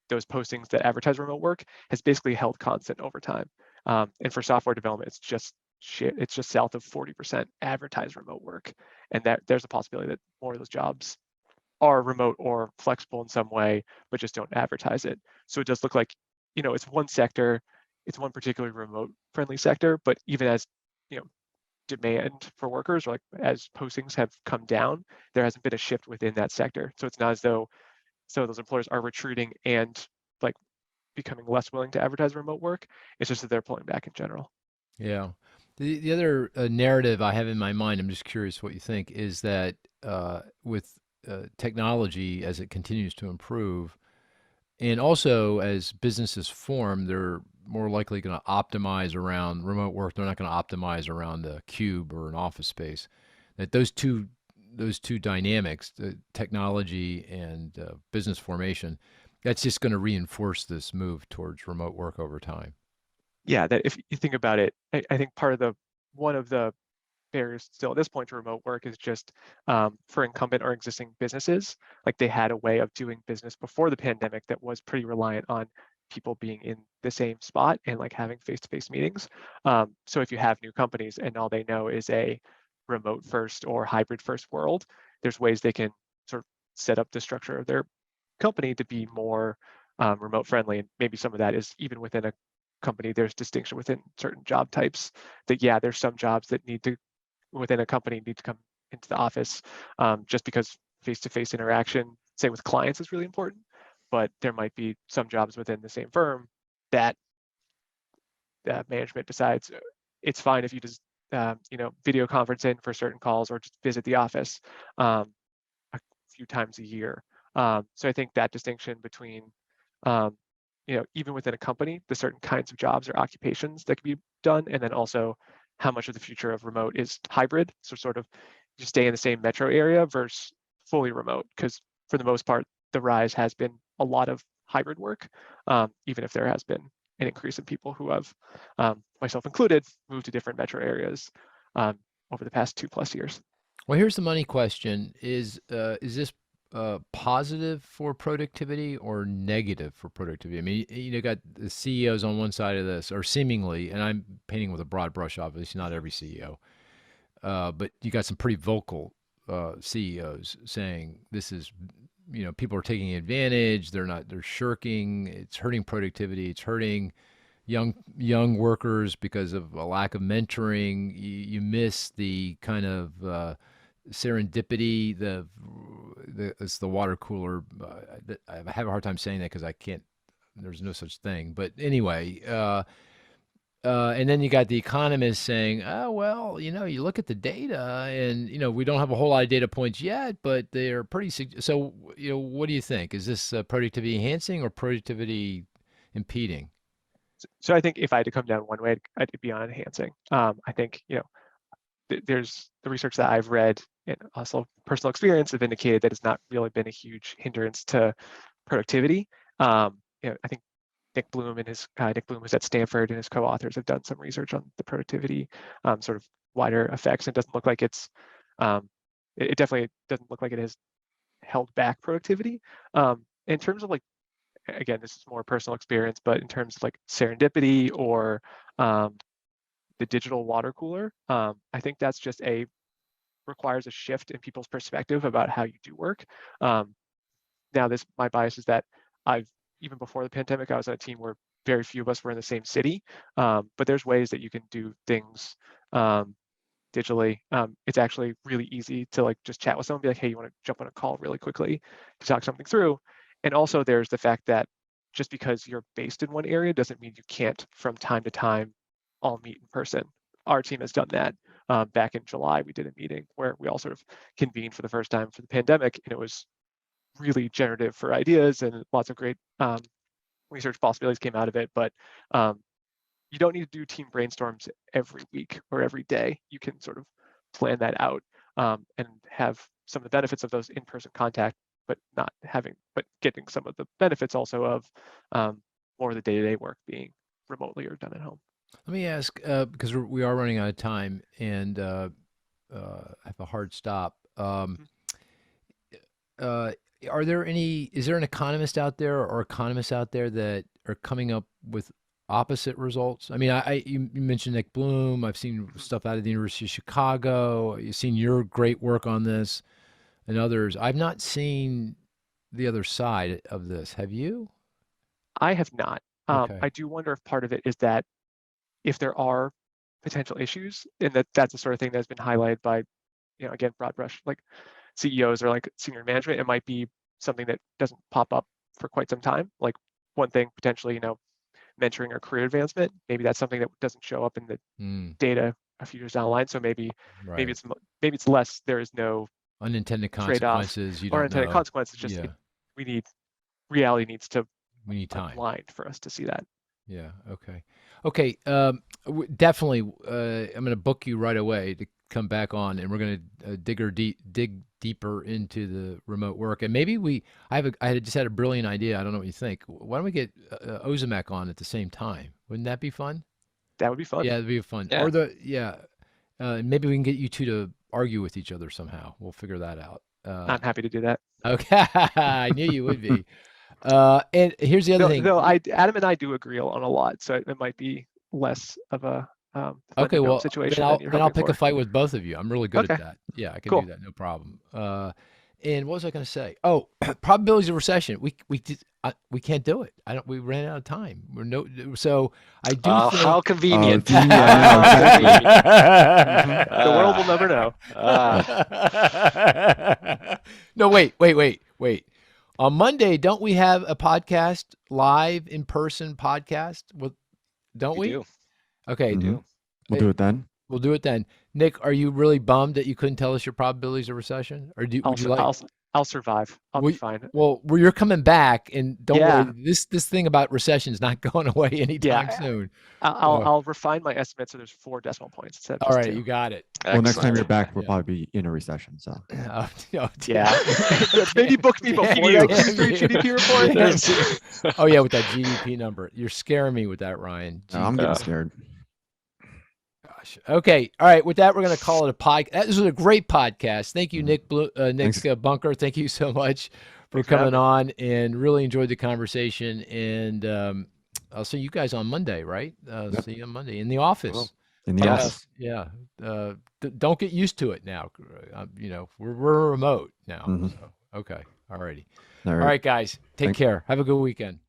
those postings that advertise remote work has basically held constant over time. And for software development, it's just south of 40% advertised remote work, and that there's a possibility that more of those jobs are remote or flexible in some way, but just don't advertise it. So it does look like, it's one sector, it's one particularly remote friendly sector, but even as, demand for workers, or like as postings have come down, there hasn't been a shift within that sector. So it's not as though those employers are retreating and like becoming less willing to advertise remote work. It's just that they're pulling back in general. Yeah. The other narrative I have in my mind, I'm just curious what you think, is that with technology as it continues to improve, and also as businesses form, they're more likely going to optimize around remote work. They're not going to optimize around a cube or an office space. That those two dynamics, the technology and business formation, that's just going to reinforce this move towards remote work over time. Yeah, that if you think about it, I think one of the barriers still at this point to remote work is just for incumbent or existing businesses, like they had a way of doing business before the pandemic that was pretty reliant on people being in the same spot and like having face-to-face meetings. So if you have new companies and all they know is a remote first or hybrid first world, there's ways they can sort of set up the structure of their company to be more remote friendly. And maybe some of that is even within a company, there's distinction within certain job types that, yeah, there's some jobs that within a company need to come into the office just because face-to-face interaction, say with clients, is really important. But there might be some jobs within the same firm that management decides it's fine if you just video conference in for certain calls or just visit the office a few times a year. So I think that distinction between even within a company, the certain kinds of jobs or occupations that can be done, and then also how much of the future of remote is hybrid. So sort of you stay in the same metro area versus fully remote, because for the most part, the rise has been a lot of hybrid work, even if there has been an increase in people who have, myself included, moved to different metro areas over the past 2+ years. Well, here's the money question: is this positive for productivity or negative for productivity? I mean, you got the CEOs on one side of this, or seemingly, and I'm painting with a broad brush, obviously, not every CEO, but you got some pretty vocal CEOs saying this is, people are taking advantage. They're shirking. It's hurting productivity. It's hurting young workers because of a lack of mentoring. You miss the kind of serendipity, it's the water cooler. I have a hard time saying that because I can't. There's no such thing. But anyway, and then you got the economists saying, "Oh well, you look at the data, and we don't have a whole lot of data points yet, but they're pretty." So, what do you think? Is this productivity enhancing or productivity impeding? So I think if I had to come down one way, I'd be on enhancing. I think there's the research that I've read and also personal experience have indicated that it's not really been a huge hindrance to productivity. I think Nick Bloom who's at Stanford, and his co-authors have done some research on the productivity sort of wider effects. It doesn't look like it definitely doesn't look like it has held back productivity. In terms of like, again, this is more personal experience, but in terms of like serendipity or the digital water cooler, I think that's just requires a shift in people's perspective about how you do work. Now, my bias is that even before the pandemic, I was on a team where very few of us were in the same city, but there's ways that you can do things digitally. It's actually really easy to like just chat with someone, be like, hey, you want to jump on a call really quickly to talk something through. And also there's the fact that just because you're based in one area doesn't mean you can't from time to time all meet in person. Our team has done that. Back in July, we did a meeting where we all sort of convened for the first time for the pandemic, and it was really generative for ideas, and lots of great research possibilities came out of it. But you don't need to do team brainstorms every week or every day. You can sort of plan that out and have some of the benefits of those in-person contact, but getting some of the benefits also of more of the day-to-day work being remotely or done at home. Let me ask, because we are running out of time and I have a hard stop. Are there is there an economist out there or economists out there that are coming up with opposite results? I mean, you mentioned Nick Bloom. I've seen stuff out of the University of Chicago. You've seen your great work on this and others. I've not seen the other side of this. Have you? I have not. Okay. I do wonder if part of it is that if there are potential issues, and that's the sort of thing that's been highlighted by, you know, again, broad brush, like CEOs or like senior management, it might be something that doesn't pop up for quite some time. Like one thing potentially, you know, mentoring or career advancement, maybe that's something that doesn't show up in the data a few years down the line. So maybe Right. maybe it's less. There is no Unintended trade-off consequences. You or don't unintended know. consequences. Just Yeah. reality needs to We need time. align for us to see that. Yeah. Okay. Okay. Definitely. I'm going to book you right away to come back on, and we're going to dig deeper into the remote work. And maybe I just had a brilliant idea. I don't know what you think. Why don't we get Ozimek on at the same time? Wouldn't that be fun? That would be fun. Yeah, it'd be fun. Yeah. Or maybe we can get you two to argue with each other somehow. We'll figure that out. I'm happy to do that. Okay. I knew you would be. And here's the other thing. Though Adam and I do agree on a lot, so it might be less of a Okay, well, situation then than you're I'll hoping pick a for. fight with both of you. I'm really good at Okay. that. Yeah, I can Cool. do that, no problem. And what was I going to say? Oh, probabilities of recession. We can't do it. We ran out of time. So I do think How convenient. gee, I know, exactly. The world will never know. No, wait. On Monday, don't we have a podcast, live in-person podcast? Don't we? do. Okay, Mhm. We'll do it then. we'll do it then. Nick, are you really bummed that you couldn't tell us your probabilities of recession? Or would you like? I'll survive. I'll be fine. Well, you're coming back, and don't Yeah. worry. This thing about recession is not going away anytime soon. I'll refine my estimate so there's 4 decimal points instead of All just right, 2. you got it. Well, next time Excellent. you're back, we'll Yeah. probably be in a recession. So Oh, oh, Yeah. Maybe book me before Damn that Q3 you. GDP report. There's- Oh yeah, with that GDP number, you're scaring me with that, Ryan. no, I'm getting Yeah. scared. Gosh. Okay. All right. With that, we're going to call it a podcast. This was a great podcast. Thank you, Nick Thanks. Bunker. Thank you so much for Thanks for having coming on, and really enjoyed the conversation. And I'll see you guys on Monday, right? Yep. See you on Monday in the office. Cool. In the Yes. office. Yeah. Don't get used to it now. You know, we're remote now. Mhm. So, okay. All righty. All All right. right, guys. Take Thanks. care. Have a good weekend.